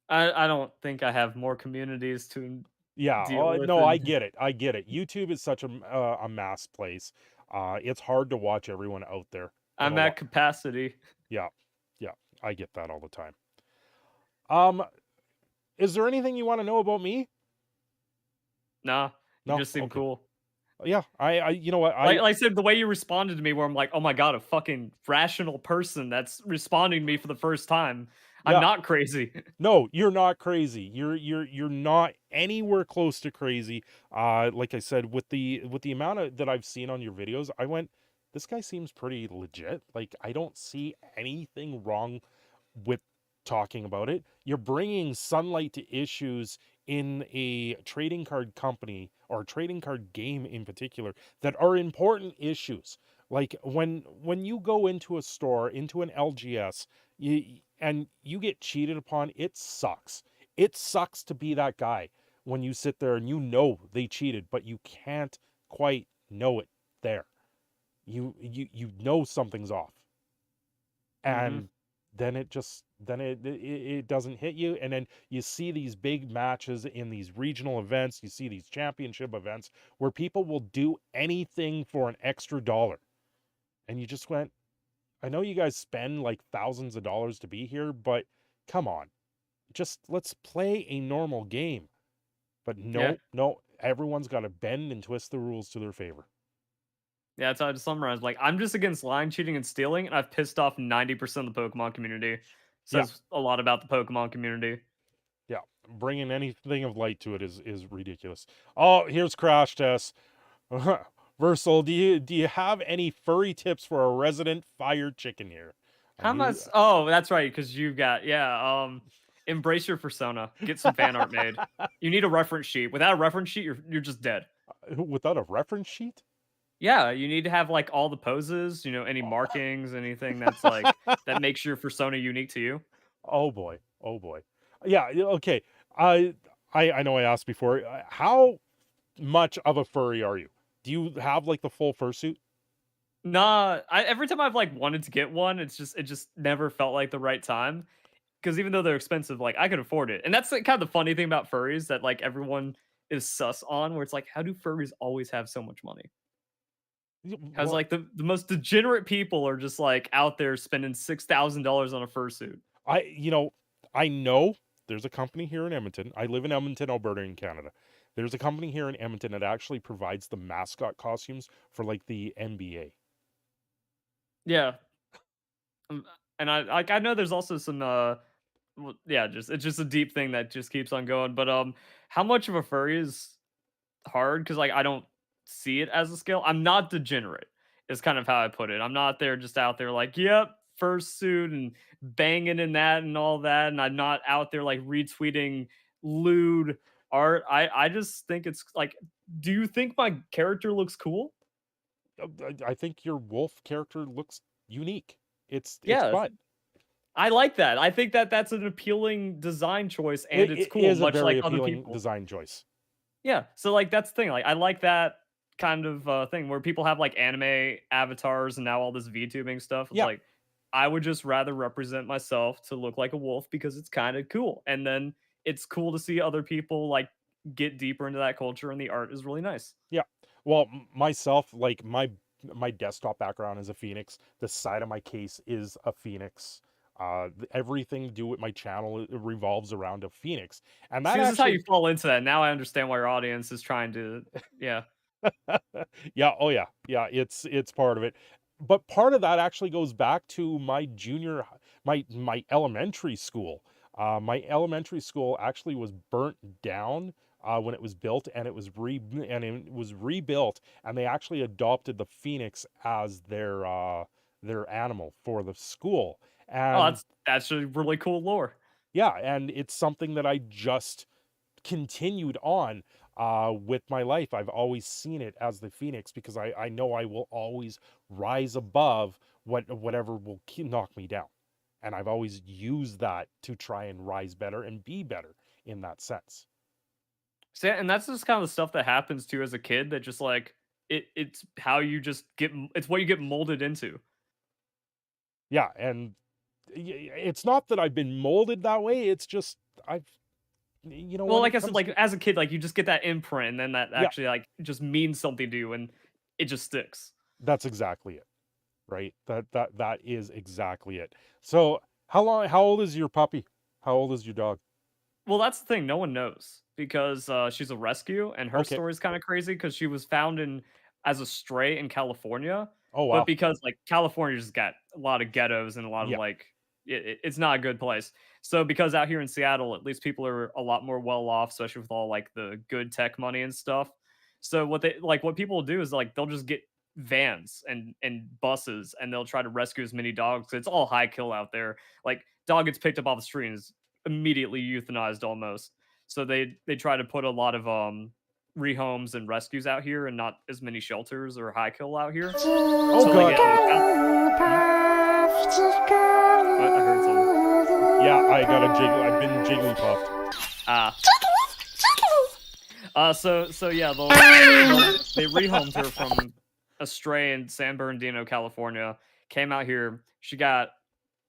I don't think I have more communities to Yeah, deal with no, I than get it. I get it. YouTube is such a mass place. It's hard to watch everyone out there. In I'm a lot. at capacity. Yeah, yeah, I get that all the time. Um, is there anything you want to know about me? Nah, you No, just seem okay. cool. Yeah, you know what, Like I said, the way you responded to me, where I'm like, oh my god, a fucking rational person that's responding to me for the first time. I'm yeah. not crazy. No, you're not crazy. You're not anywhere close to crazy. Like I said, with the amount that I've seen on your videos, I went, this guy seems pretty legit. Like I don't see anything wrong with talking about it. You're bringing sunlight to issues in a trading card company or a trading card game in particular that are important issues. Like when you go into a store, into an LGS, and you get cheated upon, it sucks. It sucks to be that guy when you sit there and you know they cheated, but you can't quite know it there. You know something's off. Hmm. And then it doesn't hit you, and then you see these big matches in these regional events, you see these championship events where people will do anything for an extra dollar, and you just went, I know you guys spend like thousands of dollars to be here, but come on, just let's play a normal game. But Yeah, no, everyone's got to bend and twist the rules to their favor. yeah. That's how I just summarize. Like, I'm just against lying, cheating, and stealing, and I've pissed off 90% of the Pokemon community. Yeah, Says a lot about the Pokemon community. yeah, bringing anything of light to it is ridiculous. Oh, here's Crash Test. Versal, do you have any furry tips for a resident fire chicken here? I How knew much? Oh, that's right, because you got embrace your persona. Get some fan art made. You need a reference sheet. Without a reference sheet, you're just dead. without a reference sheet. Yeah, you need to have like all the poses, any markings, anything that's like that makes your persona unique to you. Oh boy, oh boy. Yeah, okay. I I know I asked before. How much of a furry are you? Do you have like the full fursuit? Nah, every time I've like wanted to get one, it just never felt like the right time. Because even though they're expensive, like I could afford it, and that's like, kind of the funny thing about furries that like everyone is sus on, where it's like, how do furries always have so much money? Because Well, like the most degenerate people are just like out there spending $6,000 on a fursuit. I know there's a company here in Edmonton. I live in Edmonton, Alberta, in Canada. There's a company here in Edmonton that actually provides the mascot costumes for like the NBA. Yeah, and I know there's also some yeah, just it's just a deep thing that just keeps on going. But how much of a furry is hard? Because like I don't see it as a skill. I'm not degenerate. Is kind of how I put it. I'm not there just out there like, yep, fursuit and banging in that and all that, and I'm not out there like retweeting lewd art. I just think it's like, do you think my character looks cool? I think your wolf character looks unique. It's Yeah, fun. I like that. I think that that's an appealing design choice, and it's It cool, is a much very like other appealing people. design choice. Yeah, so, like, that's the thing, like, I like that kind of, thing where people have, like, anime avatars and now all this VTubing stuff. It's Yeah, like, I would just rather represent myself to look like a wolf because it's kinda cool, and then it's cool to see other people, like, get deeper into that culture, and the art is really nice. yeah. Well, myself, like my desktop background is a phoenix. The side of my case is a phoenix. Everything to do with my channel revolves around a phoenix, and See, that this is how actually, you fall into that. Now I understand why your audience is trying to yeah. yeah, oh yeah, yeah. It's part of it, but part of that actually goes back to my my elementary school. My elementary school actually was burnt down when it was built, and it was rebuilt, and they actually adopted the phoenix as their animal for the school. Oh, And that's a really cool lore. yeah, and it's something that I just continued on with my life. I've always seen it as the phoenix because I know I will always rise above whatever will knock me down. And I've always used that to try and rise better and be better in that sense. See, and that's just kind of the stuff that happens to you as a kid that just like it's how you just it's what you get molded into. Yeah, and it's not that I've been molded that way. It's just I've Well, when like it I said, comes like to, as a kid, like you just get that imprint, and then that yeah, actually like just means something to you, and it just sticks. that's exactly it. Right? That is exactly it. So, how old is your puppy? How old is your dog? Well, that's the thing. No one knows because she's a rescue, and her Okay. story is kind of crazy because she was found in as a stray in California, Oh but wow. because like California just got a lot of ghettos and a lot of Yeah. like it's not a good place. So because out here in Seattle, at least people are a lot more well off, especially with all like the good tech money and stuff. So what people will do is like they'll just get vans and buses and they'll try to rescue as many dogs. It's all high kill out there. Like dog gets picked up off the street and is immediately euthanized almost. So they try to put a lot of rehomes and rescues out here and not as many shelters or high kill out here. Oh So like god. yeah, what? I heard something. Yeah, I got a jiggle. I've been jigglypuffed. Ah. So yeah, they rehomed her from a stray in San Bernardino, California. Came out here. She got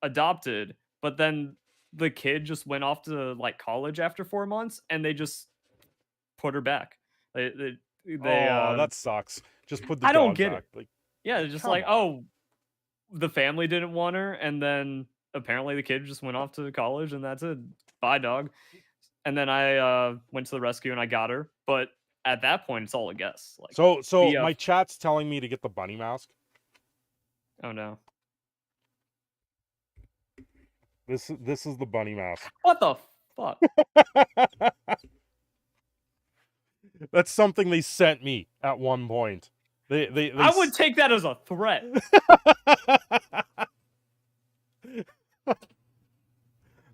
adopted, but then the kid just went off to like college after 4 months, and they just put her back. They Oh, that sucks. Just put the I don't dog get back. it. Like, Yeah, they're just come like, on. oh, the family didn't want her, and then apparently the kid just went off to college, and that's it. Bye, dog. And then I went to the rescue and I got her, but at that point, it's all a guess. Like So the my chat's telling me to get the bunny mask. oh no, This is the bunny mask. what the fuck? That's something they sent me at one point. They I would take that as a threat.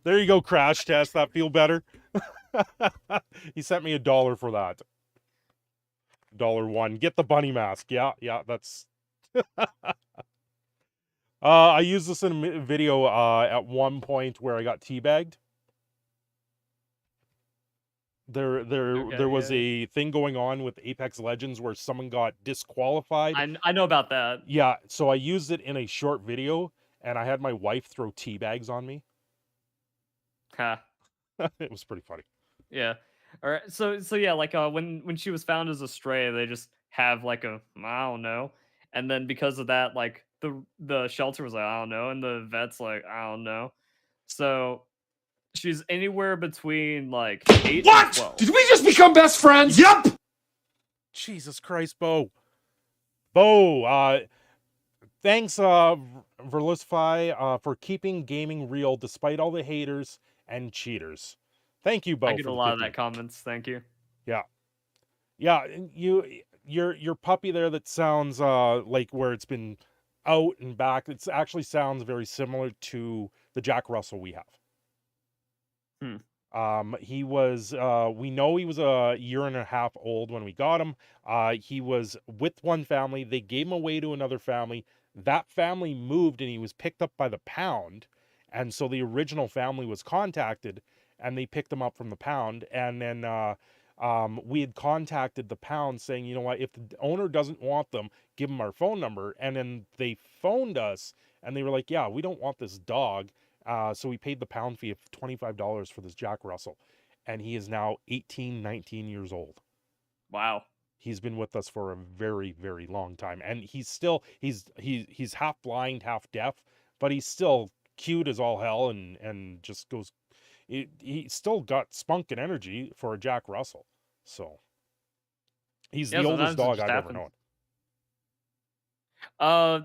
There you go, crash test. That feel better? He sent me $1 for that. $1. Get the bunny mask. Yeah, yeah, that's I used this in a video at one point where I got teabagged. There was a thing going on with Apex Legends where someone got disqualified. I know about that. Yeah, so I used it in a short video, and I had my wife throw tea bags on me. Ha. It was pretty funny. Yeah. All right. So yeah, like when she was found as a stray, they just have like a I don't know, and then because of that, like the shelter was like I don't know, and the vet's like I don't know. So she's anywhere between like 8 and What? 12. Did we just become best friends? Yup. Jesus Christ, Bo, thanks, Verlisify, for keeping gaming real despite all the haters and cheaters. Thank you, Bo. I get for a the lot of 50. that comments. Thank you. Yeah, yeah. And your puppy there that sounds like where it's been out and back. It actually sounds very similar to the Jack Russell we have. Hmm. He was, we know he was a year and a half old when we got him. He was with one family. They gave him away to another family. That family moved and he was picked up by the pound. And so the original family was contacted, and they picked them up from the pound. And then we had contacted the pound saying, you know what, if the owner doesn't want them, give them our phone number. And then they phoned us, and they were like, yeah, we don't want this dog. So we paid the pound fee of $25 for this Jack Russell. And he is now 18, 19 years old. Wow. He's been with us for a very, very long time. And he's still, he's half blind, half deaf, but he's still cute as all hell, and just goes, he still got spunk and energy for a Jack Russell. So he's the oldest dog I've ever known.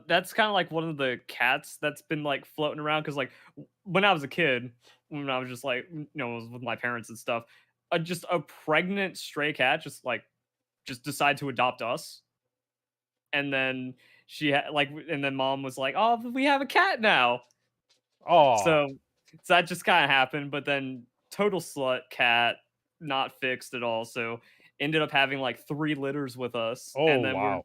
That's kind of like one of the cats that's been like floating around, because like when I was a kid, when I was just like, was with my parents and stuff, just a pregnant stray cat just decide to adopt us. And then and then mom was like, oh, we have a cat now. Oh, so that just kind of happened. But then total slut cat, not fixed at all, so ended up having like 3 litters with us. Oh, and then wow.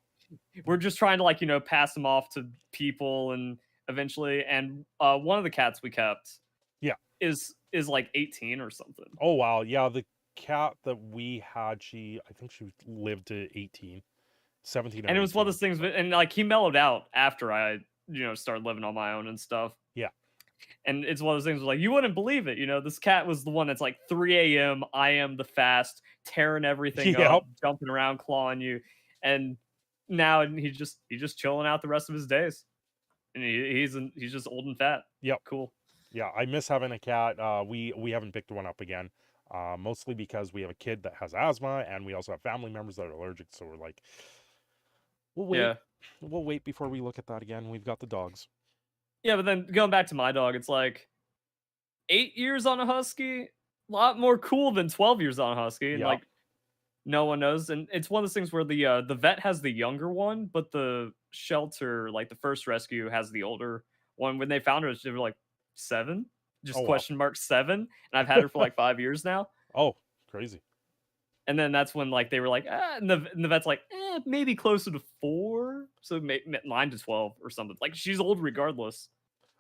we're just trying to pass them off to people, and eventually, and one of the cats we kept is like 18 or something. Oh wow, yeah, the cat that we had, I think she lived to 18, 17 or and it was 18. one of those things, and like he mellowed out after I started living on my own and stuff. Yeah. And it's one of those things where, like, you wouldn't believe it, this cat was the one that's like 3 a.m. I am the fast, tearing everything up, jumping around, clawing you, and now he's just chilling out the rest of his days, and he's just old and fat. Yep. Cool. Yeah, I miss having a cat. We haven't picked one up again, mostly because we have a kid that has asthma, and we also have family members that are allergic. So we're like, we'll wait. Yeah. We'll wait before we look at that again. We've got the dogs. Yeah, but then going back to my dog, it's like 8 years on a husky, a lot more cool than 12 years on a husky, and like no one knows. And it's one of those things where the vet has the younger one, but the shelter, like the first rescue, has the older one. When they found her, they were like 7, just question mark 7, and I've had her for like 5 years now. Oh, crazy. And then that's when like they were like, and the vet's like, maybe closer to 4, so 9 to 12 or something. Like, she's old regardless.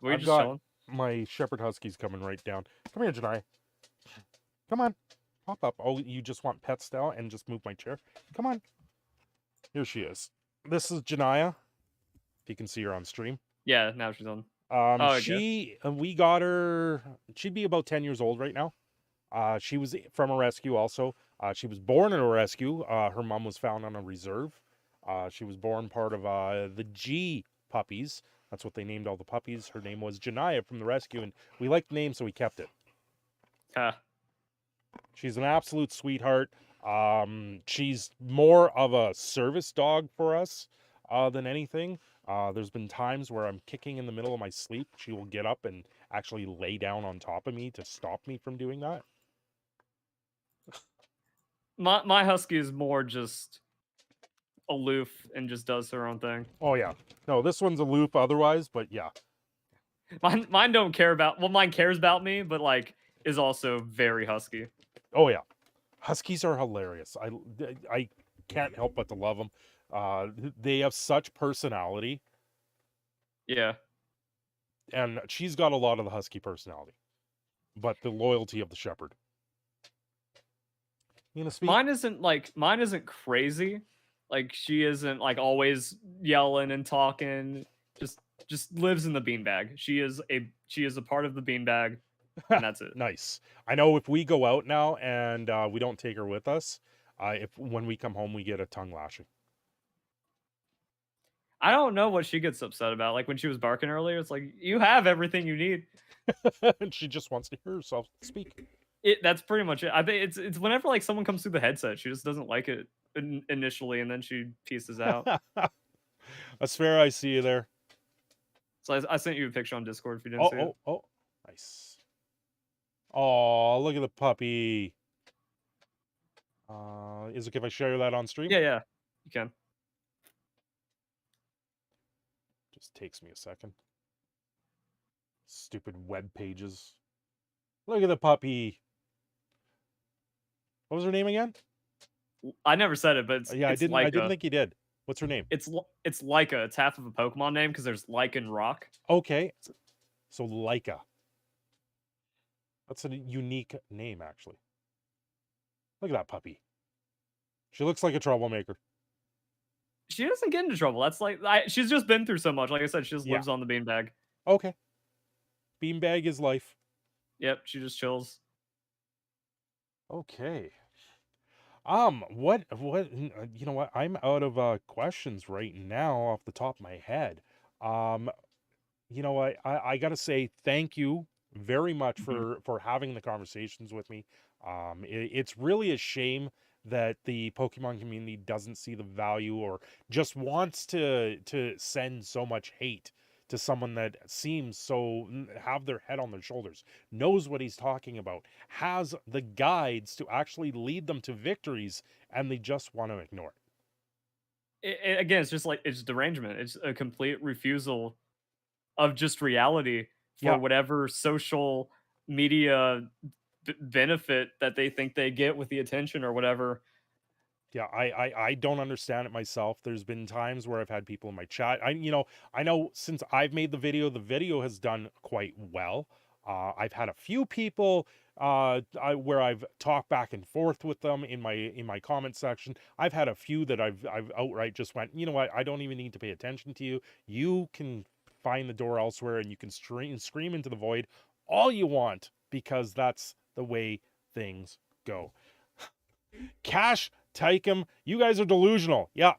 I've got my shepherd huskies coming right down. Come here, Janai. Come on, pop up. Oh, you just want pets now, and just move my chair. Come on. Here she is. This is Janaya. If you can see her on stream. Yeah, now she's on. We got her, she'd be about 10 years old right now. She was from a rescue also. She was born in a rescue. Her mom was found on a reserve. She was born part of the G puppies. That's what they named all the puppies. Her name was Janaya from the rescue, and we liked the name, so we kept it. She's an absolute sweetheart. She's more of a service dog for us than anything. There's been times where I'm kicking in the middle of my sleep. She will get up and actually lay down on top of me to stop me from doing that. My husky is more just aloof and just does her own thing. Oh yeah, no, this one's aloof otherwise, but yeah. Mine don't care about. Well, mine cares about me, but like is also very husky. Oh yeah, huskies are hilarious. I can't help but to love them. They have such personality. Yeah. And she's got a lot of the husky personality, but the loyalty of the shepherd. You gonna speak? Mine isn't crazy. Like, she isn't like always yelling and talking. Just lives in the beanbag. She is a part of the beanbag, and that's it. Nice. I know if we go out now and we don't take her with us, when we come home we get a tongue lashing. I don't know what she gets upset about. Like when she was barking earlier, it's like, you have everything you need. And she just wants to hear herself speak. That's pretty much it. I think it's whenever like someone comes through the headset, she just doesn't like it initially, and then she pieces out. That's fair. I see you there. So I sent you a picture on Discord if you didn't see it. Oh, nice. Oh, look at the puppy. Is it okay if I share that on stream? Yeah, you can. Just takes me a second. Stupid web pages. Look at the puppy. What was her name again? I never said it, but it's I didn't think you did. What's her name? It's Leica. It's half of a Pokemon name because there's Lycan Rock. Okay. So Leica. That's a unique name, actually. Look at that puppy. She looks like a troublemaker. She doesn't get into trouble. That's like she's just been through so much. Like I said, she just Yeah. lives on the beanbag. Okay. Beanbag is life. Yep, she just chills. Okay. What, you know what? I'm out of questions right now off the top of my head. Um, you know what? I gotta say thank you very much Mhm. for having the conversations with me. It's really a shame that the Pokemon community doesn't see the value or just wants to send so much hate to someone that seems so have their head on their shoulders, knows what he's talking about, has the guides to actually lead them to victories, and they just want to ignore Again, it's just like it's derangement. It's a complete refusal of just reality for Yeah. whatever social media benefit that they think they get with the attention or whatever. Yeah, I don't understand it myself. There's been times where I've had people in my chat. I know since I've made the video has done quite well. I've had a few people where I've talked back and forth with them in my comment section. I've had a few that I've outright just went, you know what, I don't even need to pay attention to you. You can find the door elsewhere, and you can scream into the void all you want, because that's the way things go. Cash Tykem, you guys are delusional. Yeah.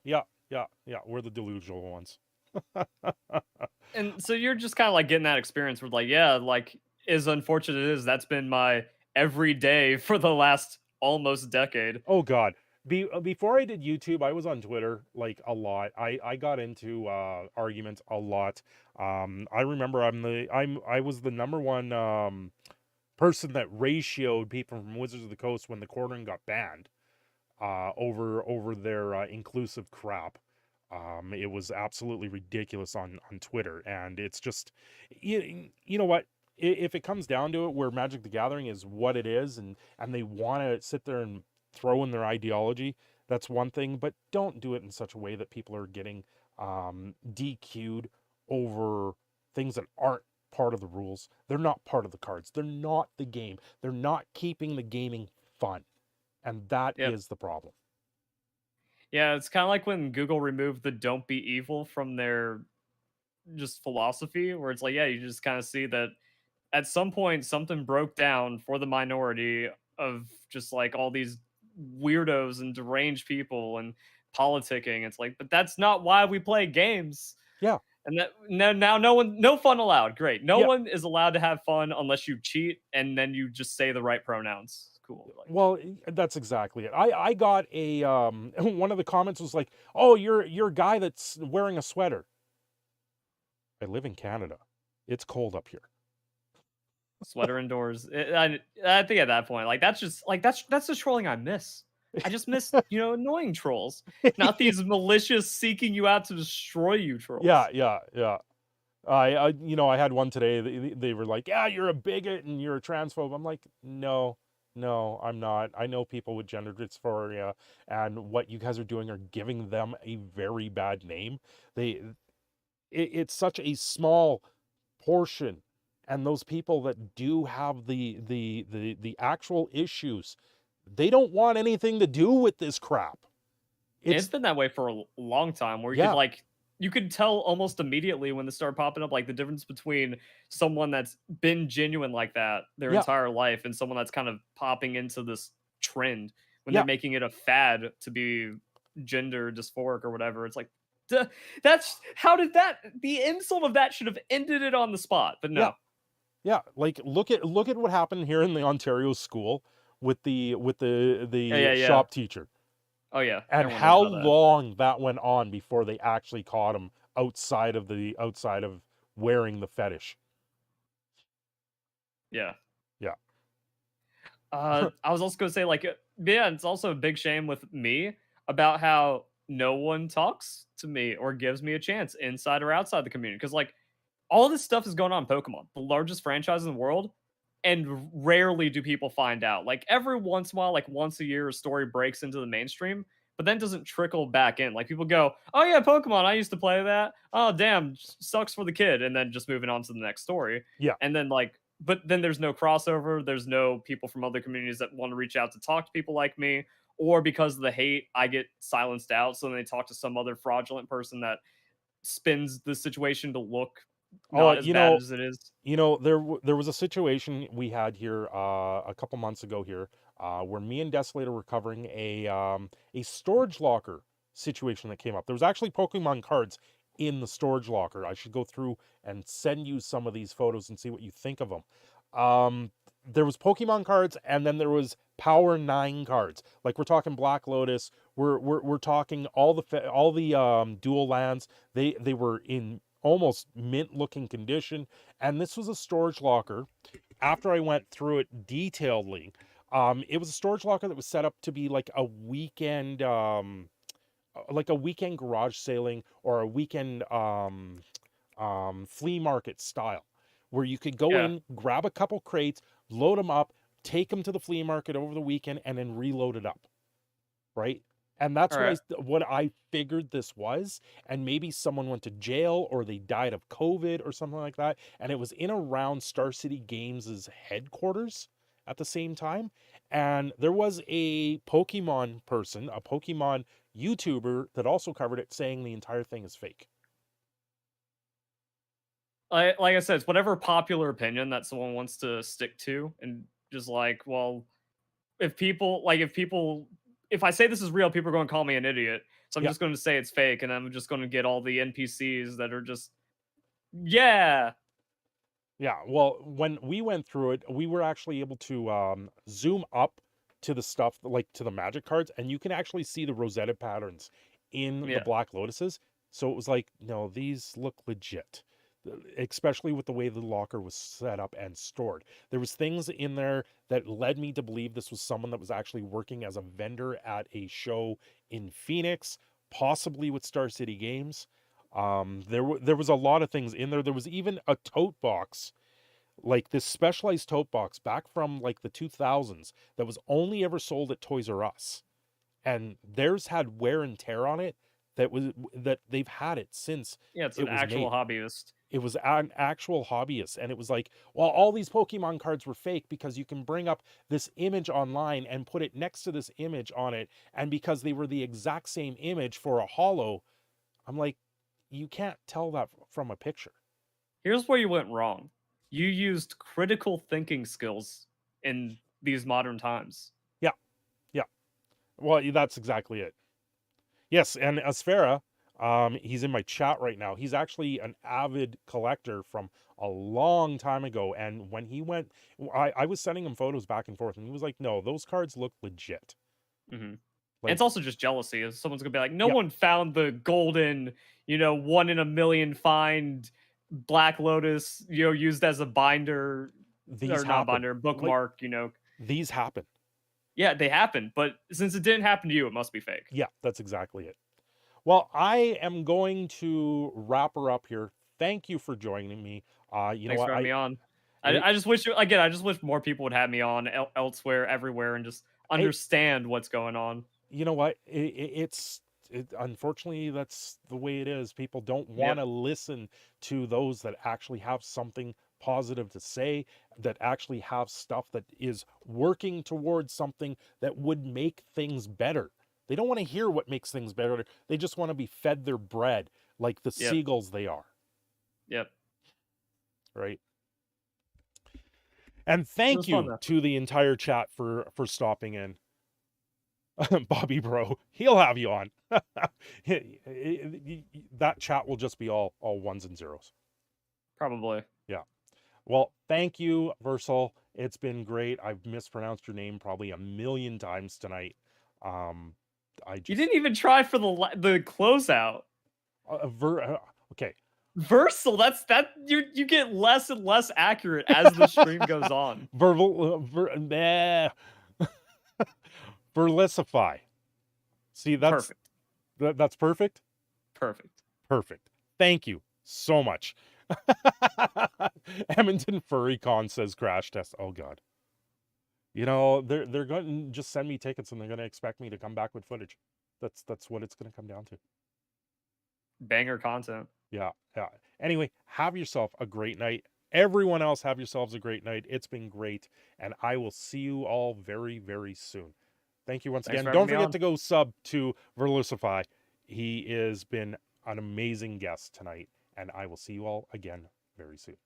We're the delusional ones. And so you're just kind of like getting that experience where, like, yeah, like as unfortunate as that's been my everyday for the last almost decade. Oh God. Before I did YouTube, I was on Twitter like a lot. I got into arguments a lot. I remember I was the number one person that ratioed people from Wizards of the Coast when the quartering got banned over their inclusive crap. It was absolutely ridiculous on Twitter, and it's just, you know what? If it comes down to it, where Magic the Gathering is what it is, and they want to sit there and throw in their ideology, that's one thing. But don't do it in such a way that people are getting DQ'd over things that aren't part of the rules. They're not part of the cards. They're not the game. They're not keeping the gaming fun. And that Yep. is the problem. Yeah, it's kind of like when Google removed the "don't be evil" from their just philosophy, where it's like, yeah, you just kind of see that at some point something broke down for the minority of just like all these weirdos and deranged people and politicking. It's like, but that's not why we play games. Yeah. And that now no fun allowed. Great. No Yeah. one is allowed to have fun unless you cheat and then you just say the right pronouns. Cool. Like, Well, that's exactly it. I got a one of the comments was like, "Oh, you're a guy that's wearing a sweater." I live in Canada. It's cold up here. sweater indoors. I think at that point, like that's the trolling I miss. I just miss, annoying trolls, not these malicious seeking you out to destroy you trolls. Yeah. I had one today. They were like, "Yeah, you're a bigot and you're a transphobe." I'm like, "No, I'm not. I know people with gender dysphoria, and what you guys are doing are giving them a very bad name. It's such a small portion, and those people that do have the actual issues, they don't want anything to do with this crap." It's been that way for a long time, where Yeah. you could tell almost immediately when they start popping up, like the difference between someone that's been genuine like that their Yeah. entire life and someone that's kind of popping into this trend when Yeah. they're making it a fad to be gender dysphoric or whatever. It's like, the insult of that should have ended it on the spot, but no. Yeah, like look at what happened here in the Ontario school with the Yeah. shop teacher, Oh yeah, and everyone knows how about that. long that went on before they actually caught him outside of wearing the fetish. Yeah. Yeah. I was also gonna say, like, yeah, it's also a big shame with me about how no one talks to me or gives me a chance inside or outside the community. Because, like, all this stuff is going on in Pokemon, the largest franchise in the world, and rarely do people find out. Like, every once in a while, like once a year, a story breaks into the mainstream, but then doesn't trickle back in. Like, people go, "Oh yeah, Pokemon, I used to play that. Oh damn, sucks for the kid," and then just moving on to the next story. Yeah. And then, like, but then there's no crossover. There's no people from other communities that want to reach out to talk to people like me, or because of the hate, I get silenced out. So then they talk to some other fraudulent person that spins the situation to look Oh, not as bad as it is. there was a situation we had here a couple months ago here where me and Desolator were covering a storage locker situation that came up. There was actually Pokemon cards in the storage locker. I should go through and send you some of these photos and see what you think of them. There was Pokemon cards, and then there was Power 9 cards. Like we're talking Black Lotus. We're talking all the dual lands. They were in almost mint looking condition, and this was a storage locker. After I went through it detailedly, it was a storage locker that was set up to be like a weekend garage sailing or a weekend flea market style, where you could go Yeah. in, grab a couple crates, load them up, take them to the flea market over the weekend, and then reload it up, right? And that's All right. what I figured this was. And maybe someone went to jail or they died of COVID or something like that. And it was in around Star City Games' headquarters at the same time. And there was a Pokemon person, a Pokemon YouTuber that also covered it, saying the entire thing is fake. Like I said, it's whatever popular opinion that someone wants to stick to, and just like, well, if I say this is real, people are going to call me an idiot. So I'm Yeah. just going to say it's fake, and I'm just going to get all the NPCs that are just, yeah. Yeah, well, when we went through it, we were actually able to zoom up to the stuff, like to the magic cards, and you can actually see the Rosetta patterns in the Yeah. Black Lotuses. So it was like, no, these look legit, especially with the way the locker was set up and stored. There was things in there that led me to believe this was someone that was actually working as a vendor at a show in Phoenix, possibly with Star City Games. There was a lot of things in there. There was even a tote box, like this specialized tote box back from like the 2000s that was only ever sold at Toys R Us, and theirs had wear and tear on it that they've had it since Yeah, it's it an was actual made. hobbyist. It was an actual hobbyist, and it was like, well, all these Pokemon cards were fake because you can bring up this image online and put it next to this image on it, and because they were the exact same image for a holo, I'm like, you can't tell that from a picture. Here's where you went wrong. You used critical thinking skills in these modern times. Yeah, yeah. Well, that's exactly it. Yes, and Asfera, he's in my chat right now. He's actually an avid collector from a long time ago. And when he went, I was sending him photos back and forth, and he was like, "No, those cards look legit." And Like, it's also just jealousy. If someone's gonna be like, no yeah, one found the golden, 1 in a million find Black Lotus, used as a binder these or not happen. binder, Like, bookmark. these happen. Yeah, they happen, but since it didn't happen to you, it must be fake. Yeah, that's exactly it. Well, I am going to wrap her up here. Thank you for joining me. You know Thanks what? for having me on. It, I just wish I just wish more people would have me on elsewhere, everywhere, and just it, understand what's going on. you know what? Unfortunately, that's the way it is. People don't want Yep. to listen to those that actually have something positive to say, that actually have stuff that is working towards something that would make things better. They don't want to hear what makes things better. They just want to be fed their bread like the Yep. seagulls they are. Yep. Right. And thank you to the entire chat for stopping in. Bobby bro, he'll have you on. That chat will just be all ones and zeros. Probably. Yeah. Well, thank you, Versal. It's been great. I've mispronounced your name probably a million times tonight. You didn't even try for the closeout. Okay. Versal, that you get less and less accurate as the stream goes on. Verlisify. See, that's perfect. That's perfect. Perfect. Thank you so much. Edmonton FurryCon says crash test. Oh god. They're going to just send me tickets and they're going to expect me to come back with footage. That's what it's going to come down to. Banger content. Yeah. Anyway, have yourself a great night. Everyone else, have yourselves a great night. It's been great, and I will see you all very, very soon. Thank you once Thanks again. for Don't having me forget on. to go sub to Verlisify. He has been an amazing guest tonight, and I will see you all again very soon.